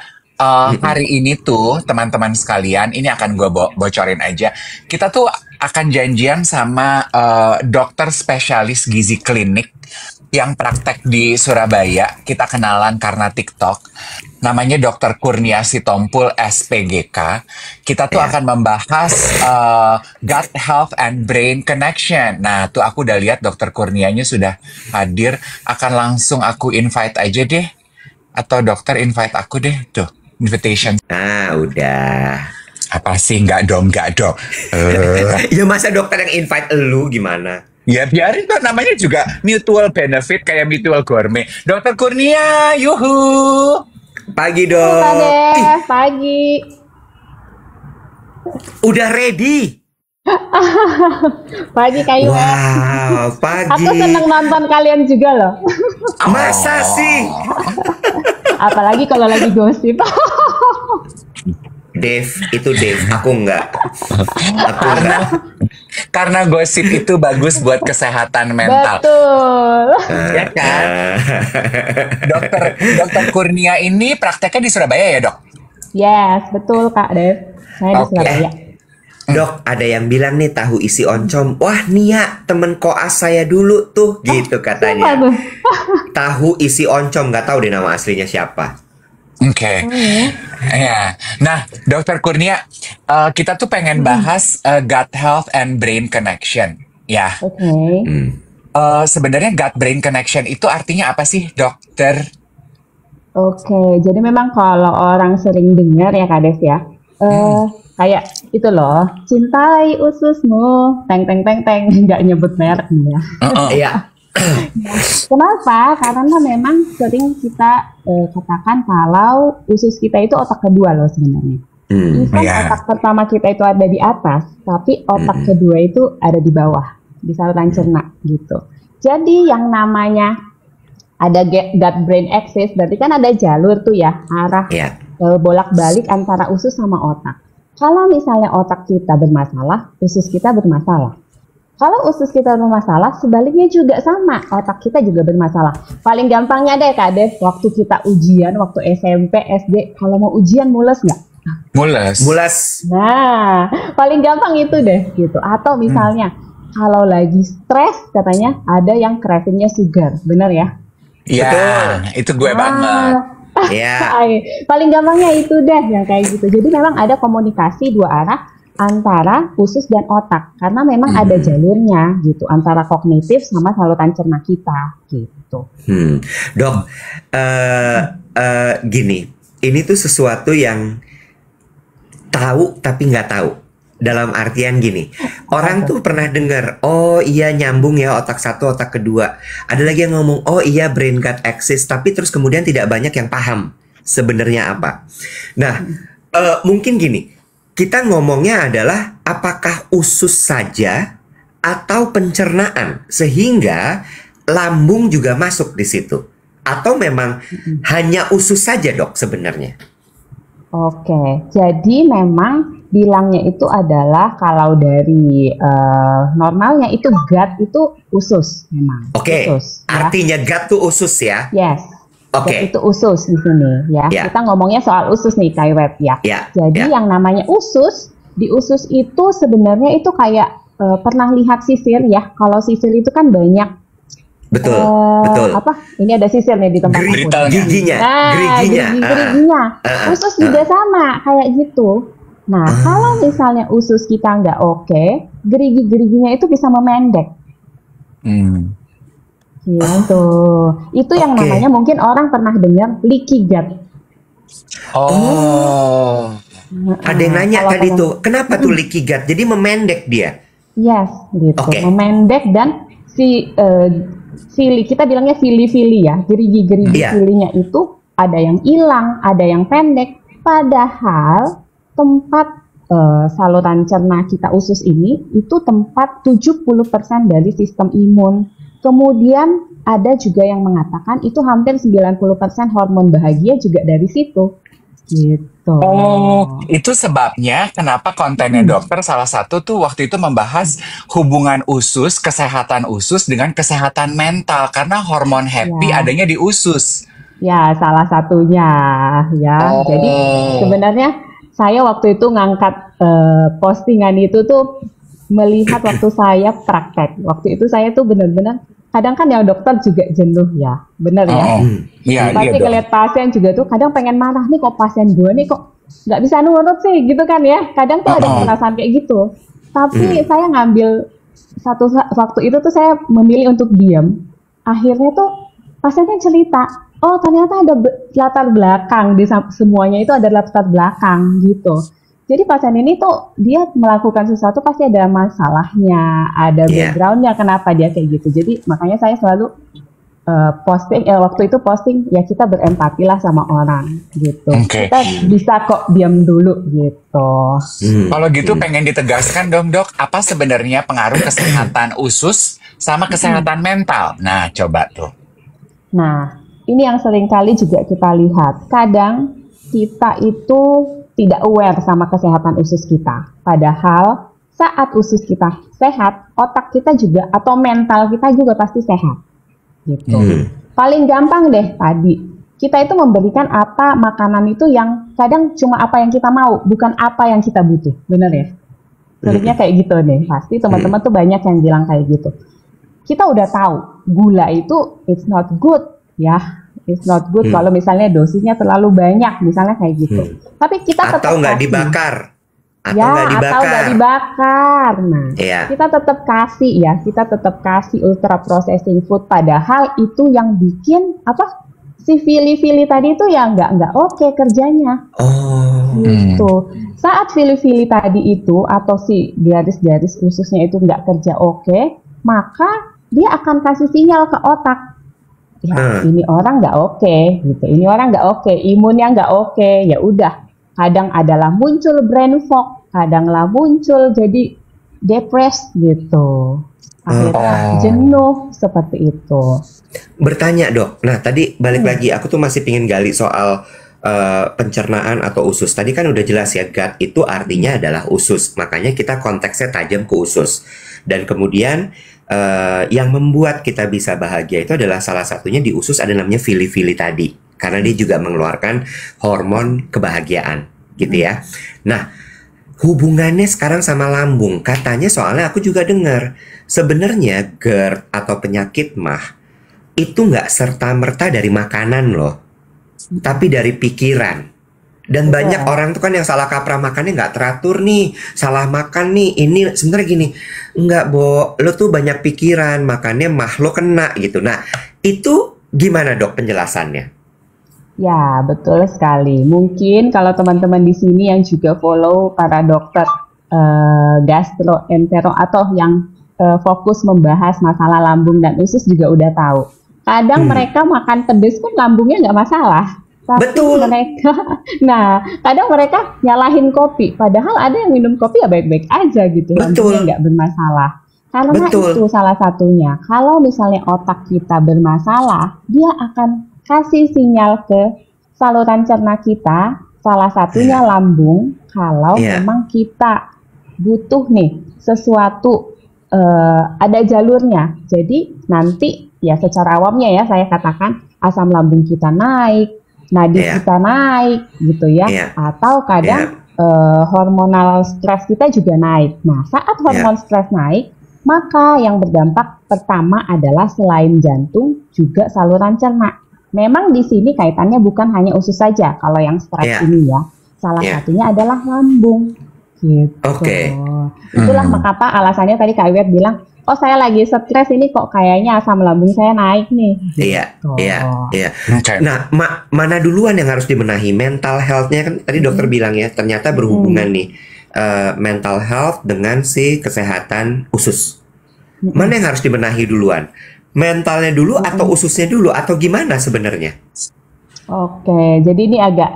hari ini tuh teman-teman sekalian, ini akan gue bocorin aja. Kita tuh akan janjian sama dokter spesialis gizi klinik yang praktek di Surabaya. Kita kenalan karena TikTok. Namanya Dr. Kurnia Sitompul SPGK. Kita tuh akan membahas gut health and brain connection. Nah, tuh aku udah lihat Dr. Kurnianya sudah hadir. Akan langsung aku invite aja deh. Atau dokter invite aku deh. Tuh, invitation. Ah, udah. Apa sih? Nggak dong. Ya masa dokter yang invite elu gimana? Ya biarin kok, namanya juga mutual benefit kayak mutual gourmet. Dokter Kurnia, yuhu. Pagi Halo, dok. Kak Ih, Dev, pagi. udah ready. Pagi Kak Iwa. Wow, pagi. Aku seneng nonton kalian juga loh. Masa sih? Apalagi kalau lagi gosip. Itu Dave, aku enggak. Aku enggak. Karena gosip itu bagus buat kesehatan mental. Betul. Ya kan? Dokter Kurnia ini prakteknya di Surabaya ya, Dok? Yes, betul Kak Dev. Saya di Oke. Surabaya. Dok, ada yang bilang nih tahu isi oncom. Wah, Nia, temen koas saya dulu tuh, gitu Apa katanya. tuh? Tahu isi oncom, nggak tahu deh nama aslinya siapa. Oke. Ya. Nah, Dokter Kurnia, kita tuh pengen bahas gut health and brain connection. Ya. Oke. Sebenarnya gut brain connection itu artinya apa sih, Dokter? Oke, jadi memang kalau orang sering dengar ya Kak Dev ya, kayak itu loh, cintai ususmu, teng teng teng teng, nggak nyebut merek nih ya. Iya. Kenapa? Karena memang sering kita katakan kalau usus kita itu otak kedua loh sebenarnya. Even Iya. otak pertama kita itu ada di atas, tapi otak kedua itu ada di bawah, di saluran cerna gitu. Jadi yang namanya ada gut brain axis, berarti kan ada jalur tuh ya, arah Iya. bolak-balik antara usus sama otak. Kalau misalnya otak kita bermasalah, usus kita bermasalah. Kalau usus kita bermasalah, sebaliknya juga sama, otak kita juga bermasalah. Paling gampangnya deh Kak Dev, waktu kita ujian, waktu SMP, SD, kalau mau ujian mules nggak? Mules. Nah, paling gampang itu deh gitu. Atau misalnya, kalau lagi stres, katanya ada yang cravingnya sugar, bener ya? Ya, itu gue banget. Ya. Paling gampangnya itu deh yang kayak gitu. Jadi memang ada komunikasi dua arah antara usus dan otak karena memang ada jalurnya gitu antara kognitif sama saluran cerna kita gitu. Dok, gini, ini tuh sesuatu yang tahu tapi nggak tahu. Dalam artian gini, orang tuh pernah dengar, oh iya nyambung ya otak satu, otak kedua. Ada lagi yang ngomong, oh iya brain gut axis, tapi terus kemudian tidak banyak yang paham sebenarnya apa. Nah, mungkin gini, kita ngomongnya adalah apakah usus saja atau pencernaan sehingga lambung juga masuk di situ, atau memang hanya usus saja dok sebenarnya? Oke, jadi memang bilangnya itu adalah kalau dari normalnya itu gut itu usus memang. Oke, Usus, ya. artinya gut tuh usus ya? Yes. Oke. Gut itu usus di sini ya. Ya. Kita ngomongnya soal usus nih Kak Iwet ya. Ya, Jadi ya. yang namanya usus, di usus itu sebenarnya itu kayak pernah lihat sisir ya. Kalau sisir itu kan banyak Betul, betul. apa? Ini ada sisir nih di tempat aku. Giginya, Nah, geriginya. geriginya. Usus juga sama kayak gitu. Nah, kalau misalnya usus kita nggak oke, gerigi-geriginya itu bisa memendek. Gitu. Itu yang Oke. namanya mungkin orang pernah dengar leaky gut. Ada yang nanya Kalau tadi kalian- tuh, kenapa tuh leaky gut? Jadi memendek dia. Yes, gitu. Oke. Memendek dan si fili, kita bilangnya fili-fili ya, gerigi-gerigi Iya. filinya itu ada yang hilang, ada yang pendek. Padahal tempat saluran cerna kita usus ini itu tempat 70% dari sistem imun. Kemudian ada juga yang mengatakan itu hampir 90% hormon bahagia juga dari situ. Gitu. Oh, itu sebabnya kenapa kontennya dokter salah satu tuh waktu itu membahas hubungan usus, kesehatan usus dengan kesehatan mental karena hormon happy Ya. adanya di usus. Ya, salah satunya ya. Jadi sebenarnya saya waktu itu ngangkat postingan itu tuh melihat waktu saya praktek. Waktu itu saya tuh benar-benar kadang kan yang dokter juga jenuh ya, benar ya. Iya, Pasti dok. ngeliat pasien juga tuh kadang pengen marah nih kok pasien gue nih kok nggak bisa nurut sih gitu kan ya. Kadang tuh ada perasaan kayak gitu. Tapi saya ngambil waktu itu tuh saya memilih untuk diam. Akhirnya tuh pasiennya cerita, oh ternyata ada latar belakang di semuanya itu ada latar belakang gitu. Jadi pasien ini tuh dia melakukan sesuatu pasti ada masalahnya, ada backgroundnya kenapa dia kayak gitu. Jadi makanya saya selalu waktu itu posting ya kita berempati lah sama orang gitu. Oke. Kita bisa kok diam dulu gitu. Kalau gitu pengen ditegaskan dong dok, apa sebenarnya pengaruh kesehatan usus sama kesehatan mental? Nah, coba tuh. Nah, ini yang sering kali juga kita lihat. Kadang kita itu tidak aware sama kesehatan usus kita. Padahal saat usus kita sehat, otak kita juga atau mental kita juga pasti sehat. Gitu. Paling gampang deh tadi. Kita itu memberikan apa makanan itu yang kadang cuma apa yang kita mau, bukan apa yang kita butuh. Bener ya? Seringnya kayak gitu nih. Pasti teman-teman tuh banyak yang bilang kayak gitu. Kita udah tahu gula itu it's not good ya. It's not good kalau misalnya dosisnya terlalu banyak, misalnya kayak gitu. Tapi kita tetap Atau nggak kasih. dibakar. Atau Ya, nggak dibakar. atau nggak dibakar. Nah, Iya. kita tetap kasih ya, kita tetap kasih ultra processing food. Padahal itu yang bikin apa? Si fili-fili tadi itu ya nggak oke kerjanya. Gitu. Saat fili-fili tadi itu atau si garis-garis ususnya itu nggak kerja oke, maka dia akan kasih sinyal ke otak. Ya, ini orang nggak oke, gitu. Ini orang nggak oke, imunnya nggak oke. Ya udah, kadang adalah muncul brain fog, kadanglah muncul jadi depres gitu. Akhirnya jenuh seperti itu. Bertanya dok, nah tadi balik lagi, aku tuh masih pingin gali soal pencernaan atau usus. Tadi kan udah jelas ya, gut itu artinya adalah usus. Makanya kita konteksnya tajam ke usus. Dan kemudian yang membuat kita bisa bahagia itu adalah salah satunya di usus ada namanya fili-fili tadi. Karena dia juga mengeluarkan hormon kebahagiaan gitu ya. Nah, hubungannya sekarang sama lambung. Katanya soalnya aku juga dengar sebenarnya GERD atau penyakit MAH itu nggak serta-merta dari makanan loh. tapi dari pikiran. Dan Betul. banyak orang tuh kan yang salah kaprah makannya nggak teratur nih, salah makan nih. Ini sebenarnya gini, nggak Bo, lo tuh banyak pikiran, makannya mah lo kena gitu. Nah, itu gimana dok penjelasannya? Ya, betul sekali. Mungkin kalau teman-teman di sini yang juga follow para dokter gastroentero atau yang fokus membahas masalah lambung dan usus juga udah tahu. Kadang mereka makan pedes pun lambungnya nggak masalah. Tapi Betul. kadang mereka nyalahin kopi. Padahal ada yang minum kopi ya baik-baik aja gitu. Betul. Lambungnya nggak bermasalah. Karena Betul. itu salah satunya. Kalau misalnya otak kita bermasalah, dia akan kasih sinyal ke saluran cerna kita, salah satunya lambung. Kalau Iya. memang kita butuh nih sesuatu, ada jalurnya. Jadi nanti ya secara awamnya ya saya katakan asam lambung kita naik, nadi Iya. kita naik gitu ya, Iya. atau kadang hormonal stres kita juga naik. Nah, saat hormon stres naik, maka yang berdampak pertama adalah selain jantung juga saluran cerna. Memang di sini kaitannya bukan hanya usus saja kalau yang stres ini ya. Salah satunya adalah lambung. Gitu. Oke. Itulah mengapa alasannya tadi Kak Iwet bilang, oh saya lagi stres ini kok kayaknya asam lambung saya naik nih. Iya, iya. Oke. Nah, mana duluan yang harus dibenahi? Mental health-nya kan tadi dokter bilang ya, ternyata berhubungan nih mental health dengan si kesehatan usus. Mana yang harus dibenahi duluan? Mentalnya dulu atau ususnya dulu atau gimana sebenarnya? Oke, jadi ini agak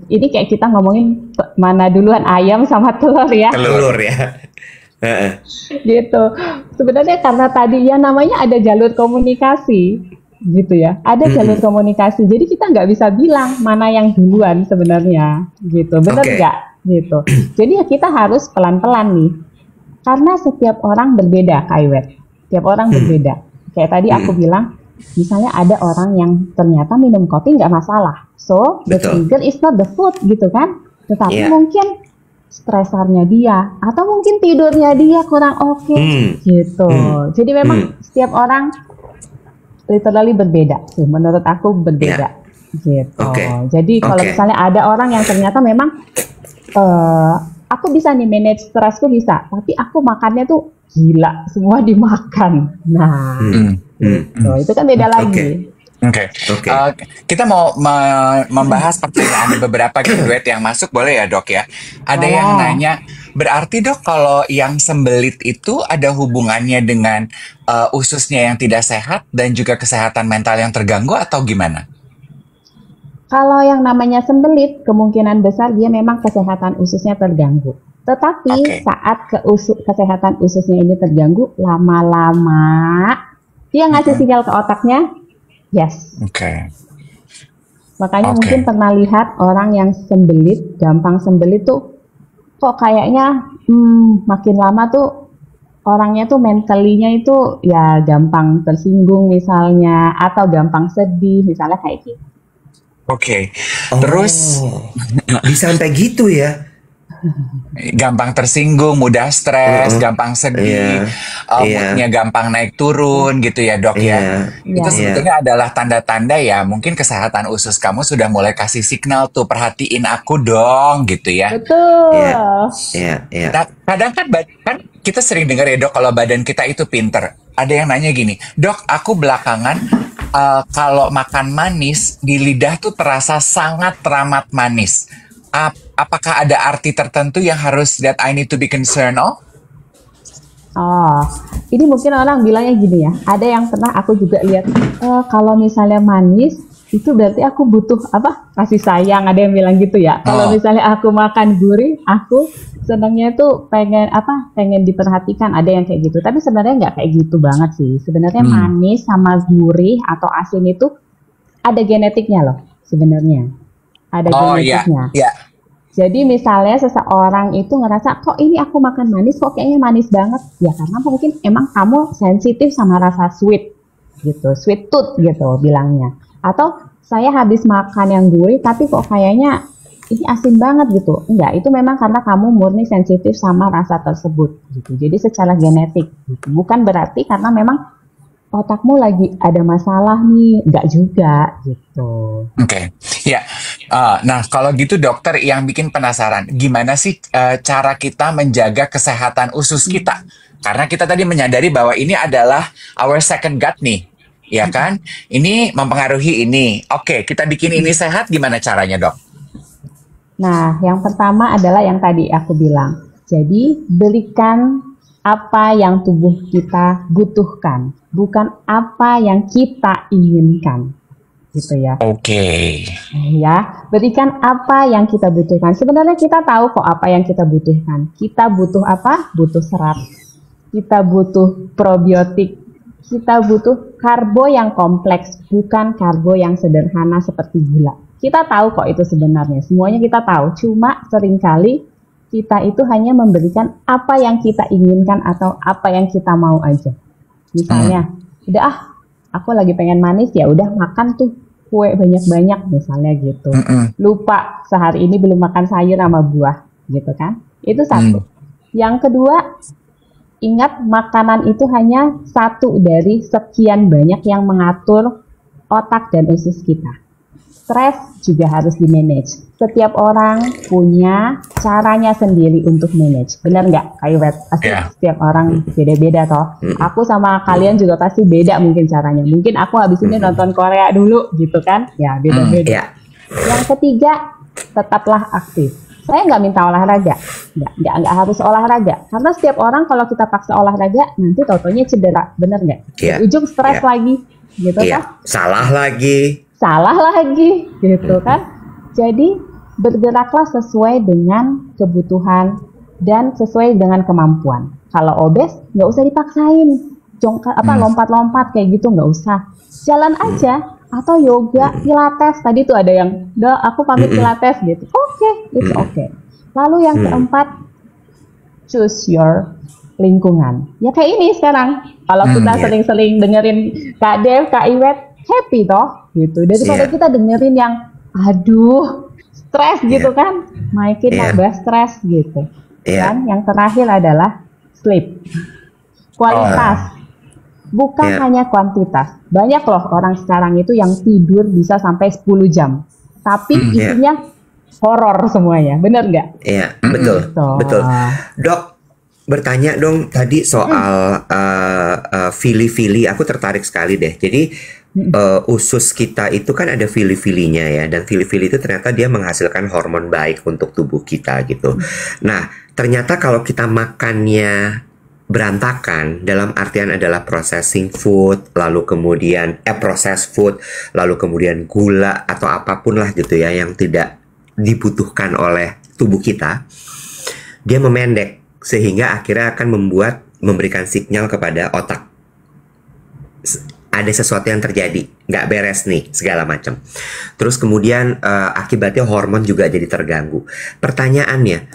ini kayak kita ngomongin mana duluan ayam sama telur ya. Telur ya. Gitu. Sebenarnya karena tadi ya namanya ada jalur komunikasi gitu ya. Ada jalur komunikasi. Jadi kita nggak bisa bilang mana yang duluan sebenarnya gitu. Benar nggak? Gitu. Jadi ya kita harus pelan-pelan nih. Karena setiap orang berbeda, Kak Iwet. Setiap orang berbeda. Kayak tadi aku bilang, misalnya ada orang yang ternyata minum kopi nggak masalah. So, the trigger is not the food gitu kan. Tetapi mungkin stresarnya dia atau mungkin tidurnya dia kurang oke gitu. Jadi memang setiap orang literally berbeda sih, menurut aku berbeda gitu. Jadi kalau misalnya ada orang yang ternyata memang aku bisa nih manage stresku bisa, tapi aku makannya tuh gila semua dimakan. Nah, gitu. Itu kan beda lagi. Oke. Kita mau membahas pertanyaan beberapa keyword yang masuk, boleh ya dok ya? Ada yang nanya, berarti dok kalau yang sembelit itu ada hubungannya dengan ususnya yang tidak sehat dan juga kesehatan mental yang terganggu atau gimana? Kalau yang namanya sembelit, kemungkinan besar dia memang kesehatan ususnya terganggu. Tetapi saat kesehatan ususnya ini terganggu, lama-lama dia ngasih sinyal ke otaknya, yes. Makanya mungkin pernah lihat orang yang sembelit, gampang sembelit tuh, kok kayaknya makin lama tuh orangnya tuh mentally-nya itu ya gampang tersinggung misalnya, atau gampang sedih misalnya kayak gitu. Terus bisa sampai gitu ya? Gampang tersinggung, mudah stres, gampang sedih, moodnya gampang naik turun gitu ya dok ya. Itu sebetulnya adalah tanda-tanda ya mungkin kesehatan usus kamu sudah mulai kasih signal tuh, perhatiin aku dong gitu ya. Betul. Nah, kadang kan kita sering dengar ya dok kalau badan kita itu pinter. Ada yang nanya gini, dok aku belakangan kalau makan manis di lidah tuh terasa sangat teramat manis. Apakah ada arti tertentu yang harus that I need to be concerned of? Ini mungkin orang bilangnya gini ya. Ada yang pernah aku juga lihat, kalau misalnya manis itu berarti aku butuh kasih sayang. Ada yang bilang gitu ya. Kalau misalnya aku makan gurih, aku senangnya tuh pengen diperhatikan. Ada yang kayak gitu. Tapi sebenarnya nggak kayak gitu banget sih. Sebenarnya manis sama gurih atau asin itu ada genetiknya loh sebenarnya. Ada genetiknya. Jadi misalnya seseorang itu ngerasa, kok ini aku makan manis, kok kayaknya manis banget. Ya karena mungkin emang kamu sensitif sama rasa sweet gitu, sweet tooth gitu bilangnya. Atau saya habis makan yang gurih, tapi kok kayaknya ini asin banget gitu. Enggak, itu memang karena kamu murni sensitif sama rasa tersebut gitu. Jadi secara genetik gitu. Bukan berarti karena memang otakmu lagi ada masalah nih, enggak juga gitu. Oke, ya. Nah, kalau gitu dokter yang bikin penasaran, gimana sih cara kita menjaga kesehatan usus kita? Karena kita tadi menyadari bahwa ini adalah our second gut nih, ya kan? Ini mempengaruhi ini. Oke, kita bikin ini sehat, gimana caranya, dok? Nah, yang pertama adalah yang tadi aku bilang. Jadi, berikan apa yang tubuh kita butuhkan, bukan apa yang kita inginkan, gitu ya. Oke. Ya, berikan apa yang kita butuhkan. Sebenarnya kita tahu kok apa yang kita butuhkan. Kita butuh apa? Butuh serat. Kita butuh probiotik. Kita butuh karbo yang kompleks, bukan karbo yang sederhana seperti gula. Kita tahu kok itu sebenarnya. Semuanya kita tahu. Cuma seringkali kita itu hanya memberikan apa yang kita inginkan atau apa yang kita mau aja. Misalnya, udah aku lagi pengen manis, ya udah makan tuh kue banyak-banyak misalnya gitu. Lupa sehari ini belum makan sayur sama buah, gitu kan? Itu satu. Yang kedua, ingat makanan itu hanya satu dari sekian banyak yang mengatur otak dan usus kita. Stres juga harus di-manage. Setiap orang punya caranya sendiri untuk manage. Benar nggak, Kak Iwet? Pasti setiap orang beda-beda toh. Aku sama kalian juga pasti beda mungkin caranya. Mungkin aku habis ini nonton Korea dulu gitu kan. Ya beda-beda. Yang ketiga, tetaplah aktif. Saya nggak minta olahraga. Nggak harus olahraga. Karena setiap orang kalau kita paksa olahraga, nanti tau-taunya cedera. Benar nggak? Ujung stres lagi. Gitu kan? Salah lagi, gitu kan. Jadi bergeraklah sesuai dengan kebutuhan dan sesuai dengan kemampuan. Kalau obes nggak usah dipaksain, lompat-lompat kayak gitu nggak usah. Jalan aja atau yoga, pilates. Tadi tuh ada yang, aku pamit pilates gitu. Oke, it's okay. Lalu yang keempat, choose your lingkungan. Ya kayak ini sekarang. Kalau kita sering-sering dengerin Kak Dev, Kak Iwet, happy toh gitu. Daripada kita dengerin yang aduh stres gitu kan, makin nambah stres gitu. Dan yang terakhir adalah sleep, kualitas, bukan hanya kuantitas. Banyak loh orang sekarang itu yang tidur bisa sampai 10 jam, tapi isinya horor semuanya, bener nggak? Iya, betul. Dok, bertanya dong tadi soal fili-fili, aku tertarik sekali deh. Jadi usus kita itu kan ada fili-filinya ya, dan fili-fili itu ternyata dia menghasilkan hormon baik untuk tubuh kita gitu. Nah, ternyata kalau kita makannya berantakan, dalam artian adalah processing food, lalu kemudian processed food, lalu kemudian gula atau apapun lah gitu ya yang tidak dibutuhkan oleh tubuh kita, dia memendek sehingga akhirnya akan memberikan sinyal kepada otak. Ada sesuatu yang terjadi, nggak beres nih, segala macam. Terus kemudian akibatnya hormon juga jadi terganggu. Pertanyaannya,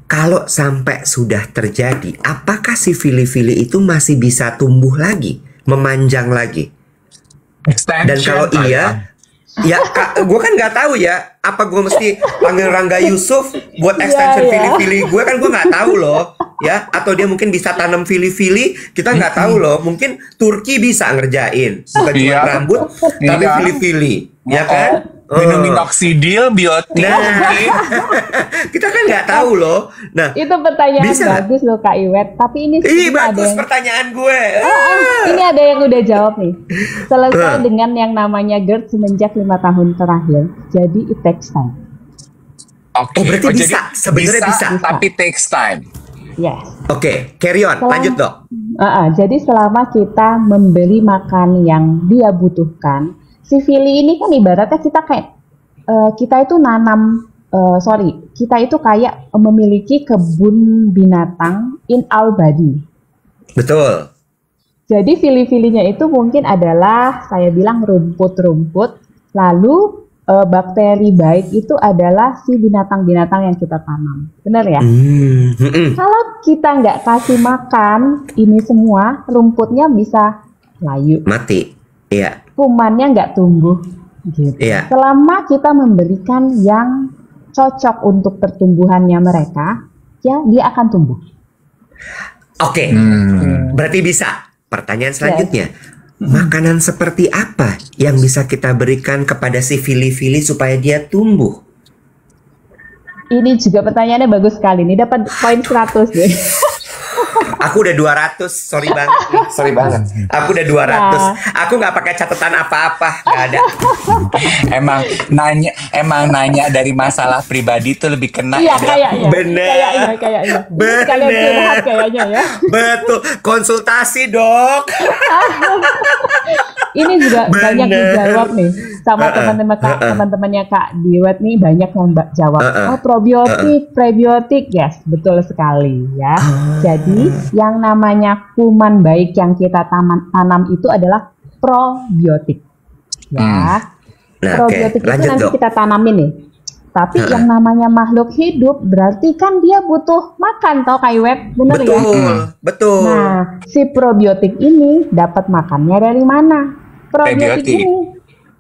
kalau sampai sudah terjadi, apakah si fili-fili itu masih bisa tumbuh lagi, memanjang lagi? Dan kalau iya, ya gue kan nggak tahu ya, apa gue mesti panggil Rangga Yusuf buat extension fili-fili gue, kan gue nggak tahu loh. Ya, atau dia mungkin bisa tanam fili-fili, kita nggak tahu loh. Mungkin Turki bisa ngerjain, bukan cuma rambut, tapi fili-fili, ya kan? Minum minoxidil, biotin. Nah, kita kan nggak tahu loh. Nah, itu pertanyaan bagus loh Kak Iwet. Tapi ini bagus pertanyaan gue. Ini ada yang udah jawab nih. Selesai dengan yang namanya GERD semenjak 5 tahun terakhir. Jadi it takes time. Oh, berarti bisa. Sebenarnya bisa, tapi takes time. Yes. Oke, carry on. Lanjut dok. Jadi selama kita memberi makan yang dia butuhkan, si fili ini kan ibaratnya kita kayak kita itu kita itu kayak memiliki kebun binatang in our body. Betul. Jadi fili-filinya itu mungkin adalah saya bilang rumput-rumput, lalu bakteri baik itu adalah si binatang-binatang yang kita tanam. Benar ya? Kalau kita nggak kasih makan ini semua, rumputnya bisa layu. Mati. Iya. Kumannya nggak tumbuh. Gitu. Iya. Selama kita memberikan yang cocok untuk pertumbuhannya mereka, ya dia akan tumbuh. Oke. Berarti bisa. Pertanyaan selanjutnya. Makanan seperti apa yang bisa kita berikan kepada si Vili-Vili supaya dia tumbuh? Ini juga pertanyaannya bagus sekali. Ini dapat poin 100 deh. Aku udah 200, sorry banget. Sorry banget. Aku udah 200. Aku nggak pakai catatan apa-apa, nggak ada. Emang nanya dari masalah pribadi tuh lebih kena Iya, ya, Dok? kayaknya. Bener. Kayaknya. Bener. Kalian curhat kayaknya ya. Betul, konsultasi dok. Ini juga banyak Bener. dijawab nih sama teman-temannya Kak Diwat nih, banyak yang jawab. Oh, probiotik, prebiotik, yes, betul sekali ya. Jadi yang namanya kuman baik yang kita tanam itu adalah probiotik. Ya, Nah, probiotik itu lanjut nanti dok. kita tanamin nih. Tapi yang namanya makhluk hidup berarti kan dia butuh makan, tau Kak Iwet, bener ya? Betul, betul. Nah, si probiotik ini dapat makannya dari mana? Probiotik Prebiotik. ini,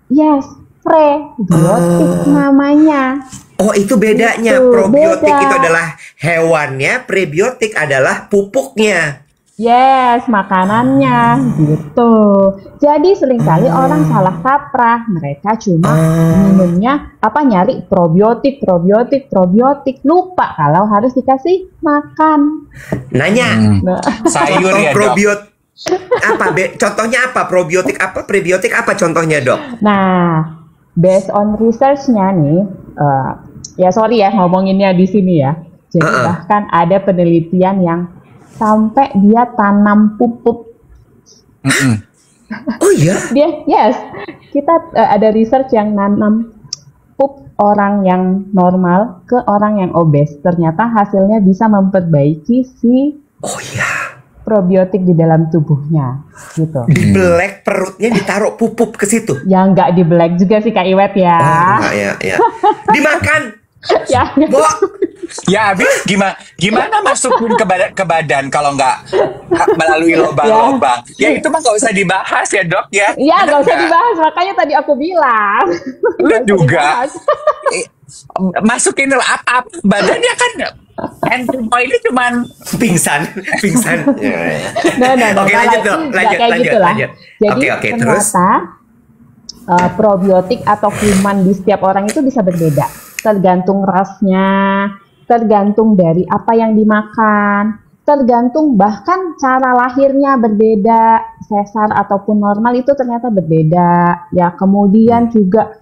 yes, prebiotik namanya. Oh, itu bedanya. Gitu, Probiotik beda. itu adalah hewannya, prebiotik adalah pupuknya. Yes, makanannya gitu. Jadi seringkali orang salah kaprah. Mereka cuma minumnya nyari probiotik, lupa kalau harus dikasih makan. Nanya, Nah, Sayur contoh ya, Dok? probiotik apa? Contohnya apa? Probiotik apa? Prebiotik apa contohnya dok? Nah, based on research-nya nih, ya sorry ya ngomonginnya di sini ya. Jadi bahkan ada penelitian yang sampai dia tanam pupuk. Oh iya? Kita ada research yang nanam pup orang yang normal ke orang yang obes. Ternyata hasilnya bisa memperbaiki si Oh iya. probiotik di dalam tubuhnya, gitu. Dibelek perutnya, ditaruh pupuk ke situ. Yang nggak di black juga sih Kak Iwet ya. Oh, enggak, ya. Dimakan. Ya. Bo. Ya habis gimana masukin ke badan kalau nggak melalui lubang-lubang? Ya itu mah nggak usah dibahas ya, Dok ya. Ya, nggak usah dibahas. Makanya tadi aku bilang. Lu Nggak usah juga dibahas. masukin apa badannya kan ending pointnya cuman Pingsan. Nah, Oke, lanjut dok. nggak kayak gitu lah. Jadi Oke, terus? ternyata probiotik atau kuman di setiap orang itu bisa berbeda. Tergantung rasnya, tergantung dari apa yang dimakan, tergantung bahkan cara lahirnya berbeda, sesar ataupun normal itu ternyata berbeda. Ya, kemudian juga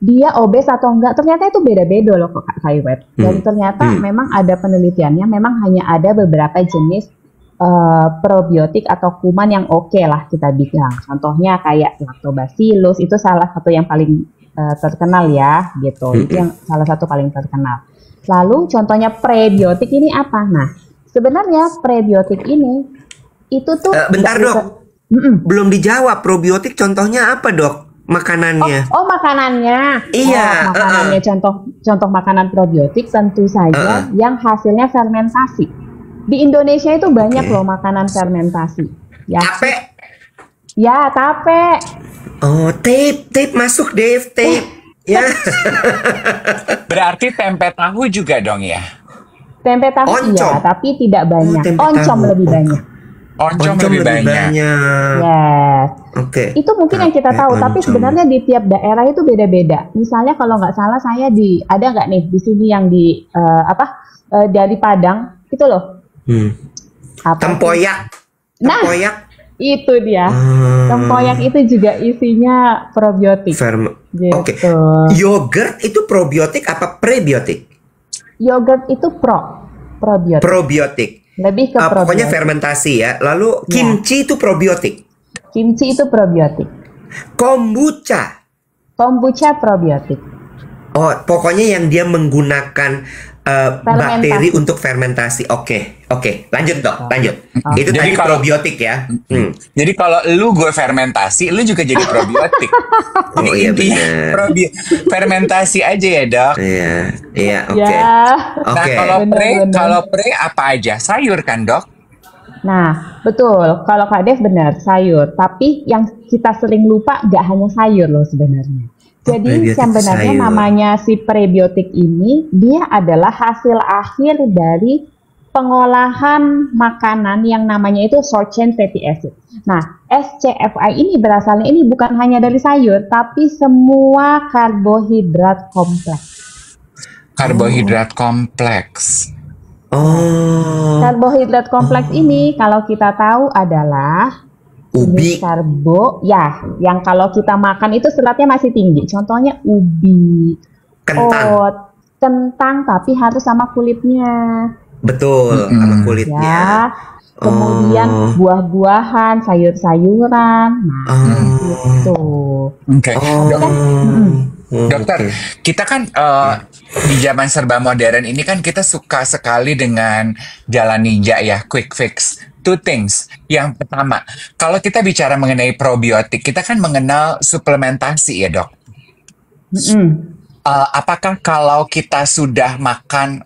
dia obes atau enggak, ternyata itu beda-beda loh Kak Iwet. Dan ternyata memang ada penelitiannya, memang hanya ada beberapa jenis probiotik atau kuman yang oke lah kita bilang. Contohnya kayak lactobacillus, itu salah satu yang paling terkenal ya, gitu. Itu yang salah satu paling terkenal. Lalu contohnya prebiotik ini apa? Nah, sebenarnya prebiotik ini itu tuh Bentar dok, belum dijawab. Probiotik contohnya apa dok? Makanannya? Oh, makanannya. Iya, Makanannya contoh makanan probiotik tentu saja yang hasilnya fermentasi. Di Indonesia itu banyak loh makanan fermentasi. Ya. Tape? Ya, tape. Oh, tape masuk Dave, tape. Ya. berarti tempe tahu juga dong ya. Tempe tahu Oncom. iya, tapi tidak banyak. tempe Oncom tahu. lebih banyak. Oncom lebih banyak. Yes. Oke. Itu mungkin yang kita tahu, tapi oncom. sebenarnya di tiap daerah itu beda-beda. Misalnya kalau nggak salah saya ada nggak nih di sini yang dari Padang itu loh. Apa? Tempoyak. Nah, Tempoyak. itu dia. Tempoyak itu juga isinya probiotik. Gitu. Oke. Yogurt itu probiotik apa prebiotik? Yogurt itu probiotik. Probiotik. Lebih ke probiotik. Pokoknya fermentasi ya. Lalu kimchi itu probiotik. Kimchi itu probiotik. Kombucha. Kombucha probiotik. Oh, pokoknya yang dia menggunakan bakteri untuk fermentasi. Oke. Lanjut dok, lanjut. Itu Jadi tadi kalau- probiotik ya. Jadi kalau lu gue fermentasi, lu juga jadi probiotik. Jadi Oh iya intinya benar. fermentasi aja ya, Dok. Iya, oke. Ya. Nah, Oke. Benar. kalau pre apa aja? Sayur kan, Dok? Nah, betul. Kalau Kak Dev benar, sayur. Tapi yang kita sering lupa gak hanya sayur loh sebenarnya. Jadi prebiotik sebenarnya sayur. namanya si prebiotik ini, dia adalah hasil akhir dari pengolahan makanan yang namanya itu short chain fatty acid. Nah, SCFI ini berasalnya ini bukan hanya dari sayur, tapi semua karbohidrat kompleks. Karbohidrat kompleks. Oh, Karbohidrat kompleks ini kalau kita tahu adalah ubi. jenis karbo, ya, yang kalau kita makan itu seratnya masih tinggi. Contohnya ubi, Kentang. oat, kentang, tapi harus sama kulitnya, Betul, sama Mm-mm. kulitnya. ya. Kemudian Oh, buah-buahan, sayur-sayuran, nah gitu. Oke, Tapi kan, dokter, oke. kita kan di zaman serba modern ini kan kita suka sekali dengan jalan ninja ya, quick fix. Two things. Yang pertama, kalau kita bicara mengenai probiotik, kita kan mengenal suplementasi ya dok. mm-mm. Apakah kalau kita sudah makan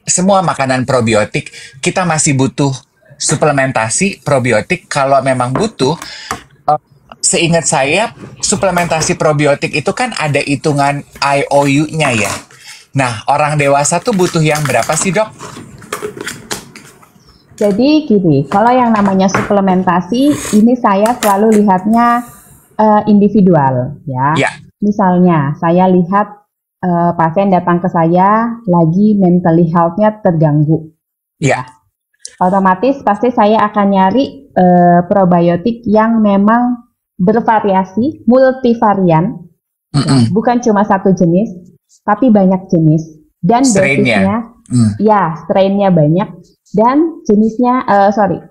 semua makanan probiotik, kita masih butuh suplementasi probiotik? Kalau memang butuh, seingat saya, suplementasi probiotik itu kan ada hitungan IOU-nya ya. Nah, orang dewasa tuh butuh yang berapa sih dok? Jadi gini, kalau yang namanya suplementasi, ini saya selalu lihatnya individual, ya. Ya, Misalnya, saya lihat pasien datang ke saya lagi mentally health-nya terganggu. ya. Otomatis pasti saya akan nyari probiotik yang memang bervariasi, multivarian, Mm-mm. bukan cuma satu jenis, tapi banyak jenis. Dan Strain-nya. dosisnya, ya, strain-nya banyak, dan jenisnya,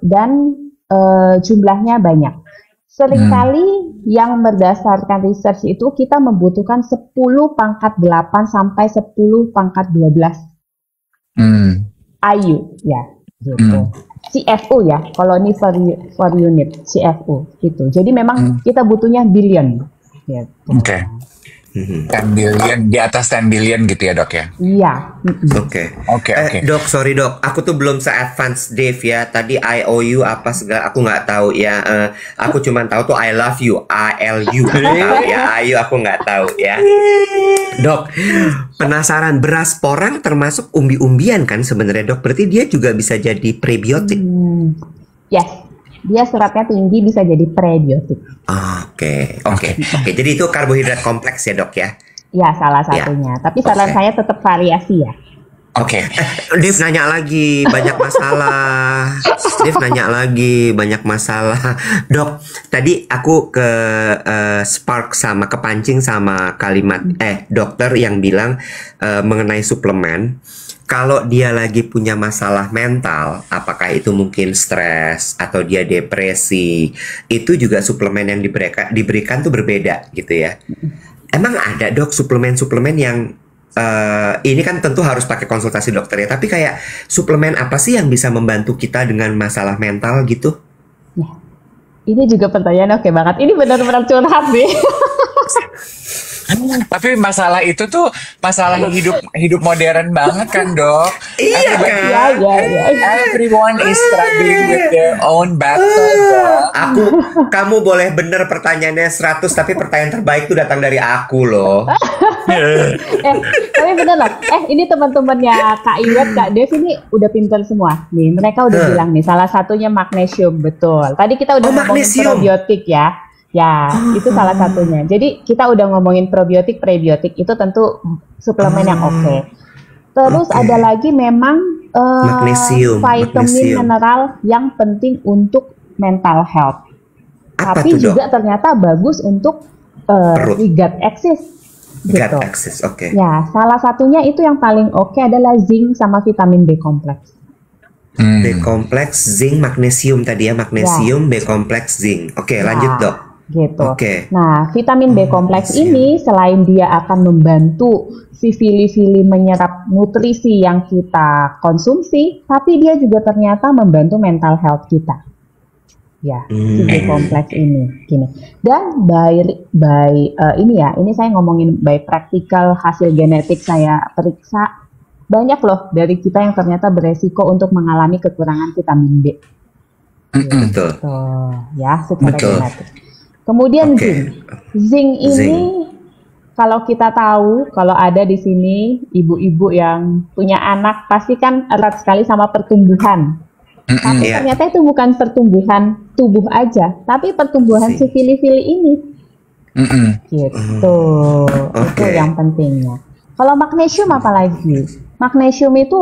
dan jumlahnya banyak. Seringkali yang berdasarkan research itu kita membutuhkan 10 pangkat 8 sampai 10 pangkat 12 Hmm. IU, ya, gitu. CFU ya, colony for unit, CFU, gitu. Jadi memang kita butuhnya billion, gitu. Oke. 10 billion, di atas 10 billion gitu ya dok ya? Iya, Oke. Oke, oke. Dok, sorry dok, aku tuh belum se-advance Dave ya. Tadi IOU apa segala, aku nggak tahu ya. Aku cuma tahu tuh I love you, ALU. Tahu ya, IU aku nggak tahu ya. Dok, penasaran, beras porang termasuk umbi-umbian kan sebenarnya dok? Berarti dia juga bisa jadi prebiotik. yes, dia seratnya tinggi, bisa jadi prebiotik. Oke. Jadi itu karbohidrat kompleks ya dok ya? Ya, salah satunya. Tapi saran Oke. saya tetap variasi ya. Oke. Dev nanya lagi, banyak masalah. Dev nanya lagi, banyak masalah. Dok, tadi aku ke spark sama kepancing sama kalimat dokter yang bilang mengenai suplemen. Kalau dia lagi punya masalah mental, apakah itu mungkin stres atau dia depresi, itu juga suplemen yang diberikan tuh berbeda gitu ya. Emang ada dok suplemen-suplemen yang ini kan tentu harus pakai konsultasi dokter ya, tapi kayak suplemen apa sih yang bisa membantu kita dengan masalah mental gitu? Ya. Ini juga pertanyaan oke banget. Ini benar-benar curhat nih. Tapi masalah itu tuh masalah hidup modern banget kan dok? Iya kan? Everyone is struggling with their own battle dok. Kamu boleh bener pertanyaannya 100, tapi pertanyaan terbaik tuh datang dari aku loh. Tapi bener loh. Ini teman-temannya Kak Iwet, Kak Dev ini udah pinter semua. Nih, mereka udah bilang nih, salah satunya magnesium, betul. Tadi kita udah ngomongin magnesium. probiotik ya. Ya, itu salah satunya. Jadi kita udah ngomongin probiotik, prebiotik, itu tentu suplemen yang oke. Terus ada lagi memang Magnesium, vitamin mineral yang penting untuk mental health. Apa Tapi tuh, Dok? juga ternyata bagus untuk Perut. gut axis. Gut Gitu. axis, oke. Ya, salah satunya itu yang paling oke adalah zinc sama vitamin B kompleks. B kompleks, zinc, magnesium tadi ya, magnesium, B kompleks, zinc. Oke, lanjut dok. Gitu. Oke. Nah, vitamin B kompleks siap. ini selain dia akan membantu si fili-fili menyerap nutrisi yang kita konsumsi, tapi dia juga ternyata membantu mental health kita. Ya, si B kompleks ini, gini. Dan ini saya ngomongin by practical hasil genetik saya periksa, banyak loh dari kita yang ternyata beresiko untuk mengalami kekurangan vitamin B. Betul. Tuh, ya, secara Betul. genetik. Kemudian Oke. zinc ini Kalau kita tahu, kalau ada di sini ibu-ibu yang punya anak, pasti kan erat sekali sama pertumbuhan. Mm-mm. Tapi Iya. ternyata itu bukan pertumbuhan tubuh aja, tapi pertumbuhan Si. si fili-fili ini. Mm-mm. Gitu. Itu Oke. yang pentingnya. Kalau magnesium apalagi? Magnesium itu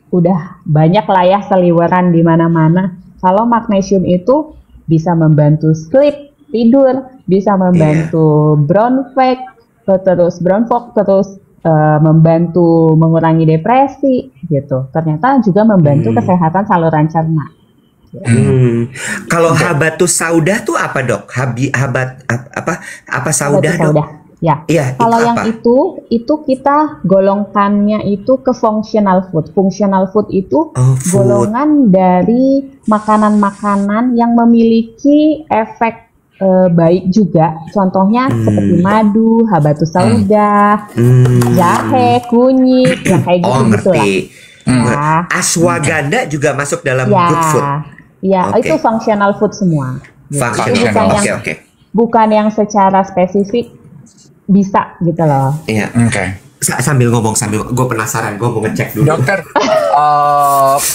udah banyak lah ya seliweran di mana-mana. Kalau magnesium itu bisa membantu sleep, tidur, bisa membantu brown fog, terus membantu mengurangi depresi gitu. Ternyata juga membantu kesehatan saluran cerna. Kalau habatus sauda tuh apa, Dok? Apa sauda, Habatus Dok? sauda. Ya. Iya, itu Kalau yang apa? itu kita golongkannya itu ke functional food. Functional food itu Oh, food. golongan dari makanan-makanan yang memiliki efek baik juga. Contohnya seperti madu, habatus sauda, jahe, kunyit, yang kayak Oh, gitu lah. ngerti. Ya. Ashwagandha juga masuk dalam Ya, good food. ya, Oke. itu functional food semua. Gitu. Functional. Itu Functional, Oke. bukan yang secara spesifik bisa gitu loh. Iya. Oke. Sambil gue penasaran, gue mau ngecek dulu. Dokter,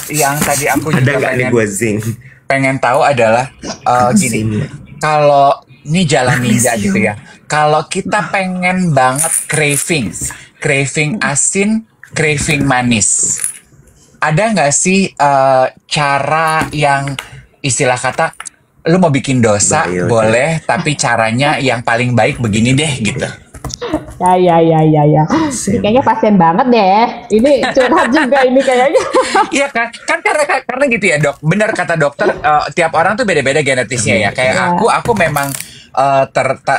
yang tadi aku Ada juga nggak nih gue zinc? pengen tahu adalah gini, kalau ini jalan ninja gitu ya. Kalau kita pengen banget craving asin, craving manis, ada nggak sih cara yang istilah kata lu mau bikin dosa Baik, boleh, tapi caranya yang paling baik begini deh gitu. Ya. Ini kayaknya pasien banget deh. Ini curhat juga ini kayaknya. Iya kan? Kan karena gitu ya, Dok. Benar kata dokter, tiap orang tuh beda-beda genetisnya ya. Kayak aku memang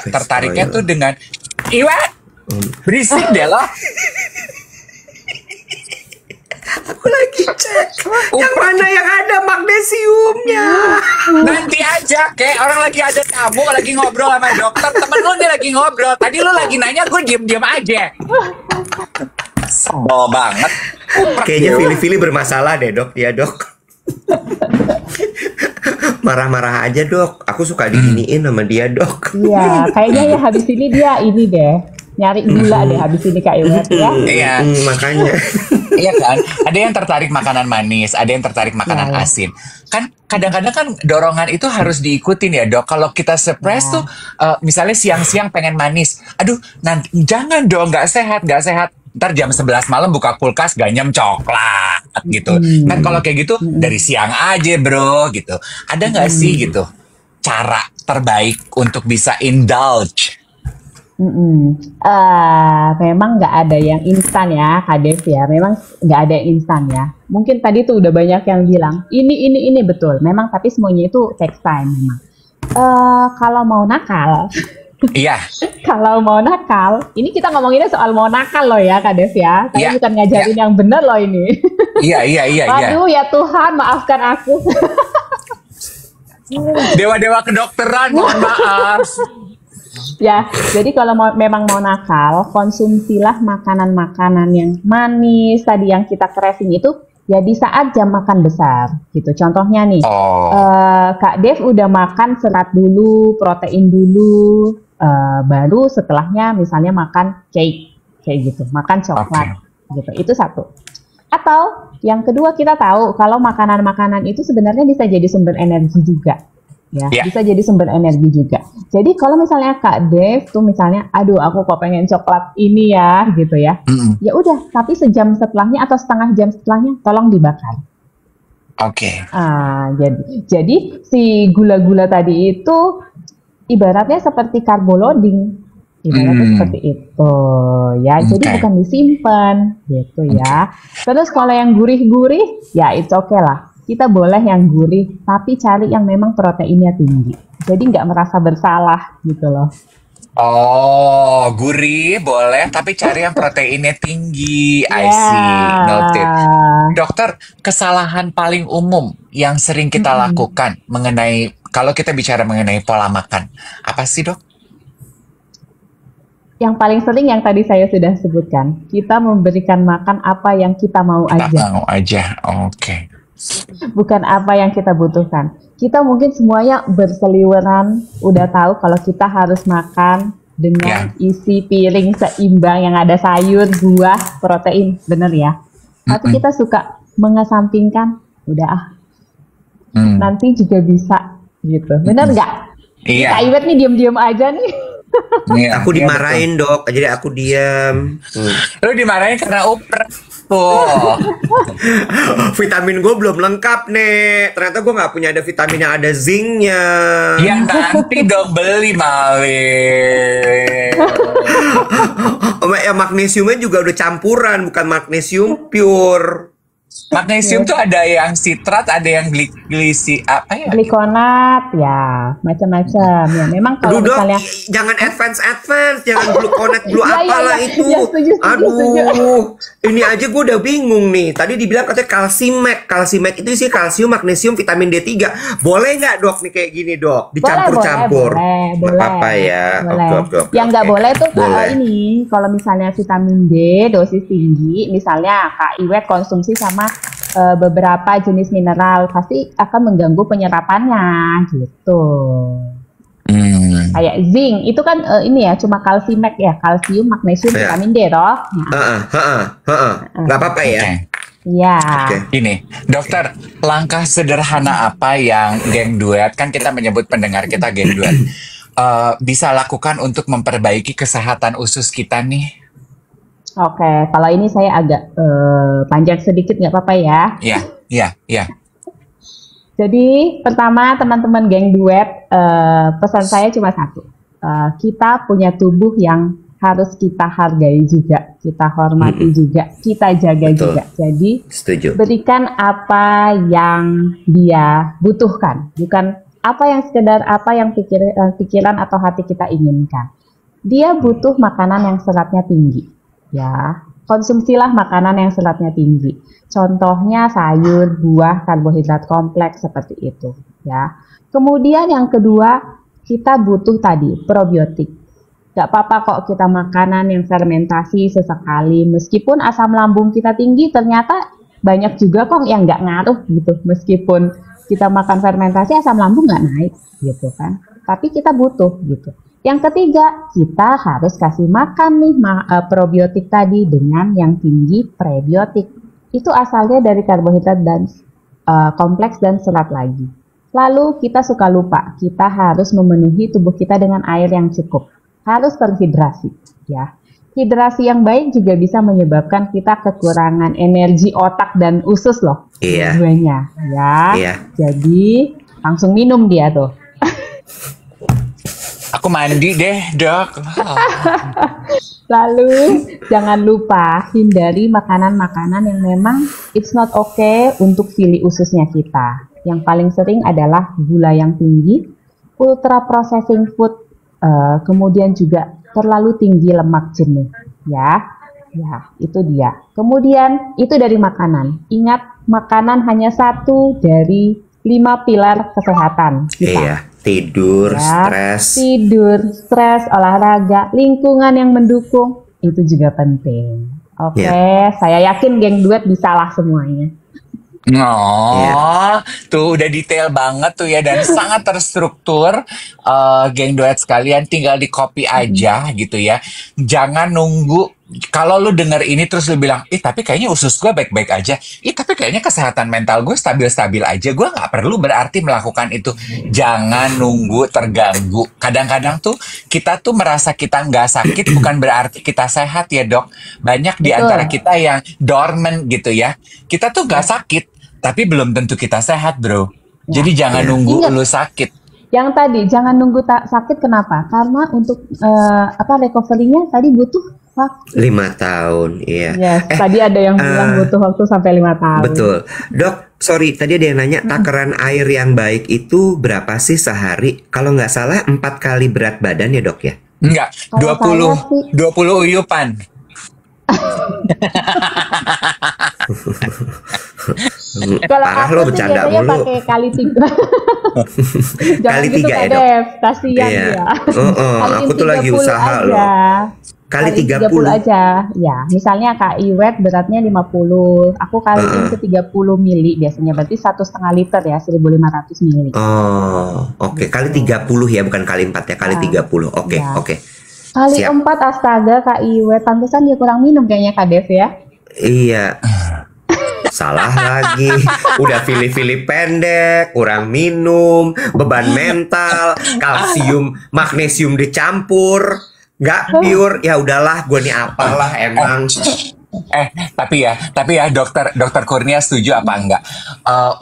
tertariknya tuh dengan Iwan, berisik deh lo. Aku lagi cek yang mana yang ada magnesiumnya. Nanti aja, kayak orang lagi ada tamu, lagi ngobrol sama dokter, temen lu nih lagi ngobrol. Tadi lu lagi nanya, gue diem-diem aja. Sebel banget. Kayaknya Fili-Fili bermasalah deh, Dok. Ya, Dok. Marah-marah aja, Dok. Aku suka diginiin sama dia, Dok. Iya, kayaknya ya habis ini dia ini deh. Nyari gula deh habis ini Kak Iwet ya. Iya. Makanya. Iya kan? Ada yang tertarik makanan manis, ada yang tertarik makanan Ya. asin. Kan kadang-kadang kan dorongan itu harus diikutin ya, Dok. Kalau kita suppress tuh misalnya siang-siang pengen manis. Aduh, nanti jangan dong, nggak sehat. Ntar jam 11 malam buka kulkas ganyem coklat gitu. Kan kalau kayak gitu dari siang aja, Bro, gitu. Ada nggak sih gitu cara terbaik untuk bisa indulge? Memang nggak ada yang instan ya, Kak Dev ya. Memang nggak ada yang instan ya. Mungkin tadi tuh udah banyak yang bilang ini betul. Memang tapi semuanya itu takes time memang. Kalau mau nakal, Iya. kalau mau nakal, ini kita ngomonginnya soal mau nakal loh ya, Kak Dev ya. Saya Iya, bukan ngajarin yang benar loh ini. Iya. Aduh ya Tuhan, maafkan aku. Dewa-dewa kedokteran, mohon maaf. Ya, jadi kalau memang mau nakal, konsumsilah makanan-makanan yang manis tadi yang kita craving itu ya di saat jam makan besar gitu. Contohnya nih, Oh. Kak Dev udah makan serat dulu, protein dulu, baru setelahnya misalnya makan cake kayak gitu, makan coklat gitu. Itu satu. Atau yang kedua kita tahu kalau makanan-makanan itu sebenarnya bisa jadi sumber energi juga. Ya, Ya. bisa jadi sumber energi juga. Jadi kalau misalnya Kak Dev tuh misalnya, aduh aku kok pengen coklat ini ya, gitu ya. Mm-mm. Ya udah, tapi sejam setelahnya atau setengah jam setelahnya tolong dibakar. Oke. Jadi si gula-gula tadi itu ibaratnya seperti carbo loading. Ibaratnya seperti itu ya. Jadi Oke. bukan disimpan gitu ya. Terus kalau yang gurih-gurih ya it's okay lah. Kita boleh yang gurih, tapi cari yang memang proteinnya tinggi. Jadi nggak merasa bersalah gitu loh. Oh, gurih boleh, tapi cari yang proteinnya tinggi. I see, noted. Dokter, kesalahan paling umum yang sering kita lakukan mengenai, kalau kita bicara mengenai pola makan, apa sih, Dok? Yang paling sering yang tadi saya sudah sebutkan, kita memberikan makan apa yang kita mau Tak aja, mau aja. Oke. bukan apa yang kita butuhkan. Kita mungkin semuanya berseliweran, udah tahu kalau kita harus makan dengan isi piring seimbang yang ada sayur, buah, protein, bener ya. Tapi Mm-mm. kita suka mengesampingkan, udah nanti juga bisa gitu. Bener Mm-mm. nggak? Ini Kak Iya, Iwet nih diam-diam aja nih. iya, Aku iya betul. dimarahin dok, jadi aku diam. Lu dimarahin karena oper tuh. Vitamin gue belum lengkap nih. Ternyata gue nggak punya ada vitamin yang ada zincnya. Ya nanti dong beli Malik. Ya magnesiumnya juga udah campuran, bukan magnesium pure. Magnesium tuh ada yang sitrat, ada yang glisi apa ya? Glikonat ya, macam-macam ya. Memang Aduh kalau dok, misalnya jangan advance, jangan gluconet, ya, ya, apalah ya, itu. ya, setuju. Aduh, ini aja gue udah bingung nih. Tadi dibilang katanya Calcimax itu sih kalsium, magnesium, vitamin D3. Boleh nggak dok nih kayak gini dok? Dicampur-campur. boleh. Apa ya? Boleh. Oke. Yang nggak boleh tuh Boleh. ini, kalau misalnya vitamin D dosis tinggi, misalnya Kak Iwet konsumsi sama beberapa jenis mineral, pasti akan mengganggu penyerapannya gitu. Kayak zinc itu kan ini ya cuma Calcimax ya, kalsium, magnesium, Ya. vitamin D toh. Nah, Nggak apa-apa ya. Oke. iya. Oke. Ini, dokter, langkah sederhana apa yang geng duet, kan kita menyebut pendengar kita geng duet, bisa lakukan untuk memperbaiki kesehatan usus kita nih? Oke, kalau ini saya agak panjang sedikit nggak apa-apa ya. Iya. Jadi pertama teman-teman geng duet, pesan saya cuma satu. Kita punya tubuh yang harus kita hargai juga, kita hormati juga, kita jaga Betul. juga. Jadi Setuju. berikan apa yang dia butuhkan, bukan apa yang sekedar apa yang pikiran atau hati kita inginkan. Dia butuh makanan yang seratnya tinggi. Ya, konsumsilah makanan yang seratnya tinggi. Contohnya sayur, buah, karbohidrat kompleks seperti itu. Ya. Kemudian yang kedua, kita butuh tadi probiotik. Gak apa-apa kok kita makanan yang fermentasi sesekali. Meskipun asam lambung kita tinggi, ternyata banyak juga kok yang nggak ngaruh gitu. Meskipun kita makan fermentasi, asam lambung nggak naik gitu kan. Tapi kita butuh gitu. Yang ketiga, kita harus kasih makan nih probiotik tadi dengan yang tinggi prebiotik. Itu asalnya dari karbohidrat dan kompleks dan serat lagi. Lalu kita suka lupa, kita harus memenuhi tubuh kita dengan air yang cukup. Harus terhidrasi, ya. Hidrasi yang baik juga bisa menyebabkan kita kekurangan energi otak dan usus loh. Iya. Dua-duanya, ya. Iya. Jadi langsung minum dia tuh. Aku mandi deh, dok. Lalu jangan lupa hindari makanan-makanan yang memang it's not okay untuk pilih ususnya kita. Yang paling sering adalah gula yang tinggi, ultra processing food, kemudian juga terlalu tinggi lemak jenuh. Ya, itu dia. Kemudian itu dari makanan. Ingat, makanan hanya satu dari 5 pilar kesehatan kita. Iya. Tidur, stres. Tidur, stres, olahraga, lingkungan yang mendukung, itu juga penting. Oke, saya yakin geng duet bisa lah semuanya. Tuh udah detail banget tuh ya dan sangat terstruktur. Geng duet sekalian tinggal di copy aja gitu ya. Jangan nunggu. Kalau lu denger ini terus lu bilang, tapi kayaknya usus gue baik-baik aja. Tapi kayaknya kesehatan mental gue stabil-stabil aja. Gue nggak perlu berarti melakukan itu. Jangan nunggu terganggu. Kadang-kadang tuh kita tuh merasa kita nggak sakit bukan berarti kita sehat ya dok. Banyak di antara kita yang dormant gitu ya. Kita tuh nggak sakit, tapi belum tentu kita sehat bro. Jadi jangan nunggu lu sakit. Yang tadi jangan nunggu sakit, kenapa? Karena untuk recovery-nya tadi butuh 5 tahun, iya. Yes, tadi ada yang bilang butuh waktu sampai 5 tahun. Betul. Dok, sorry, tadi ada yang nanya takaran air yang baik itu berapa sih sehari? Kalau nggak salah 4 kali berat badan ya dok ya? Enggak, 20 uyupan. Parah lo bercanda mulu. Pakai kali 3. Kali 3 ya dok? Dev, kasihan dia. Aku tuh lagi usaha aja. loh. Kali 30 aja. Ya, misalnya Kak Iwet beratnya 50, aku kaliin ke 30 mili biasanya, berarti 1,5 liter ya, 1.500 mili. Oh, oke. Kali 30 ya, bukan kali 4 ya, kali 30. Oke. Kali Siap. 4, astaga Kak Iwet, pantesan dia kurang minum kayaknya Kak Dev ya. Iya. Salah lagi. Udah pilih-pilih pendek, kurang minum, beban mental, kalsium, magnesium dicampur, nggak pure. Ya udahlah, gue nih apalah emang. Tapi ya dokter Kurnia setuju apa enggak?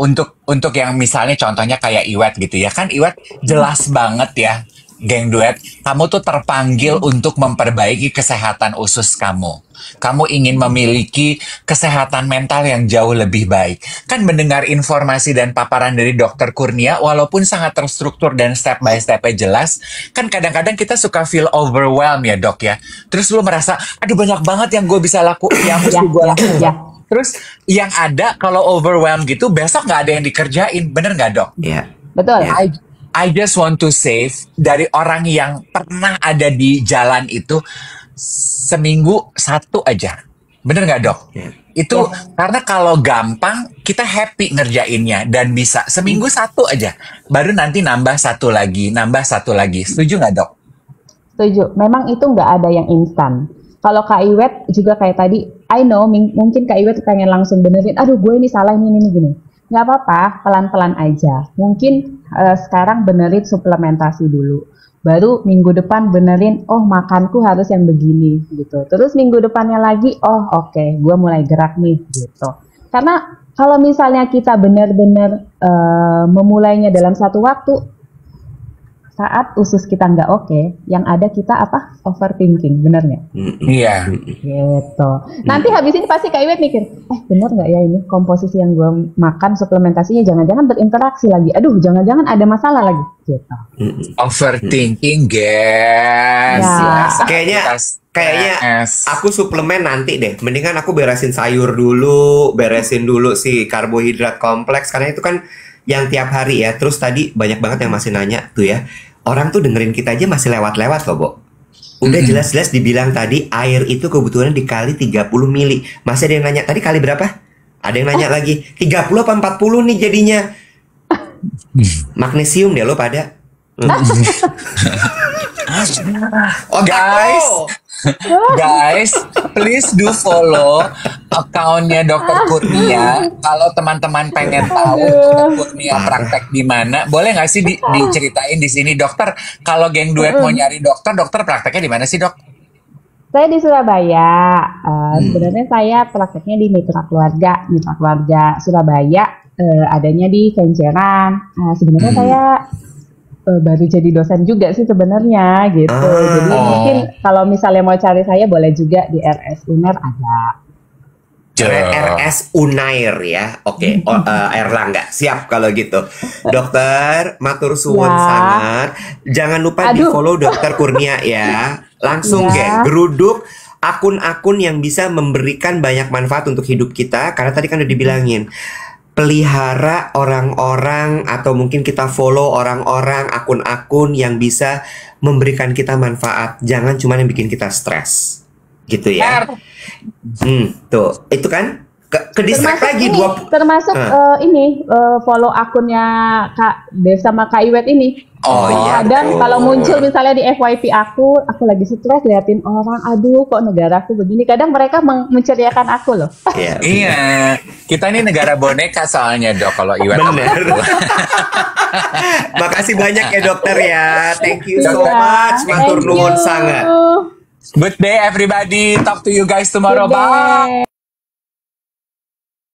Untuk yang misalnya contohnya kayak Iwet gitu ya kan, Iwet jelas banget ya, geng duet, kamu tuh terpanggil untuk memperbaiki kesehatan usus kamu. Kamu ingin memiliki kesehatan mental yang jauh lebih baik. Kan mendengar informasi dan paparan dari Dokter Kurnia, walaupun sangat terstruktur dan step by step-nya jelas, kan kadang-kadang kita suka feel overwhelmed ya dok ya. Terus lu merasa, aduh banyak banget yang gue bisa yang mesti gue lakukan. Ya. Terus yang ada kalau overwhelmed gitu, besok nggak ada yang dikerjain. Bener nggak dok? Ya. Betul. Ya. I just want to save dari orang yang pernah ada di jalan itu seminggu 1 aja. Bener nggak dok? Ya. Itu karena kalau gampang kita happy ngerjainnya dan bisa seminggu 1 aja. Baru nanti nambah 1 lagi, nambah 1 lagi. Setuju nggak dok? Setuju. Memang itu nggak ada yang instan. Kalau Kak Iwet juga kayak tadi, I know mungkin Kak Iwet pengen langsung benerin, aduh gue ini salah ini gini. Nggak apa-apa, pelan-pelan aja. Mungkin sekarang benerin suplementasi dulu. Baru minggu depan benerin, oh makanku harus yang begini gitu. Terus minggu depannya lagi, oh oke, gue mulai gerak nih gitu. Karena kalau misalnya kita benar-benar memulainya dalam satu waktu, saat usus kita nggak oke, yang ada kita apa? Overthinking, bener nggak? Iya. Gitu. Nanti habis ini pasti Kak Iwet mikir, bener nggak ya ini komposisi yang gue makan, suplementasinya jangan-jangan berinteraksi lagi. Aduh, jangan-jangan ada masalah lagi. Gitu. Overthinking, guys. Ya. Kayaknya aku suplemen nanti deh. Mendingan aku beresin sayur dulu, beresin dulu si karbohidrat kompleks, karena itu kan yang tiap hari ya. Terus tadi banyak banget yang masih nanya tuh ya. Orang tuh dengerin kita aja masih lewat-lewat loh, Bo. Udah jelas-jelas dibilang tadi air itu kebutuhannya dikali 30 mili. Masih ada yang nanya, tadi kali berapa? Ada yang nanya lagi, 30 apa 40 nih jadinya? Magnesium deh lo pada. Guys, please do follow accountnya Dokter Kurnia. Kalau teman-teman pengen tahu Dokter Kurnia praktek di mana, boleh nggak sih diceritain di sini, dokter? Kalau geng duet mau nyari dokter prakteknya di mana sih dok? Saya di Surabaya. Sebenarnya saya prakteknya di Mitra Keluarga Surabaya. Adanya di Kenjeran. Sebenarnya saya baru jadi dosen juga sih sebenarnya gitu. Jadi mungkin kalau misalnya mau cari saya boleh juga di RS Unair ada. RS Unair ya. Oke. Erlangga. Siap kalau gitu. Dokter, matur suwun sangat. Jangan lupa di follow Dokter Kurnia ya. Langsung geng, geruduk akun-akun yang bisa memberikan banyak manfaat untuk hidup kita. Karena tadi kan udah dibilangin, pelihara orang-orang atau mungkin kita follow orang-orang, akun-akun yang bisa memberikan kita manfaat. Jangan cuma yang bikin kita stres. Gitu ya. Tuh, itu kan ke distract lagi ini, termasuk follow akunnya Kak Dev sama Kak Iwet ini. Kadang kalau muncul misalnya di FYP aku lagi stres liatin orang, aduh kok negaraku begini. Kadang mereka menceriakan aku loh. Iya, kita ini negara boneka soalnya dok kalau Iwet. Bener. Makasih banyak ya dokter ya. Thank you so much. Matur nuwun sangat. Good day everybody. Talk to you guys tomorrow. Bye.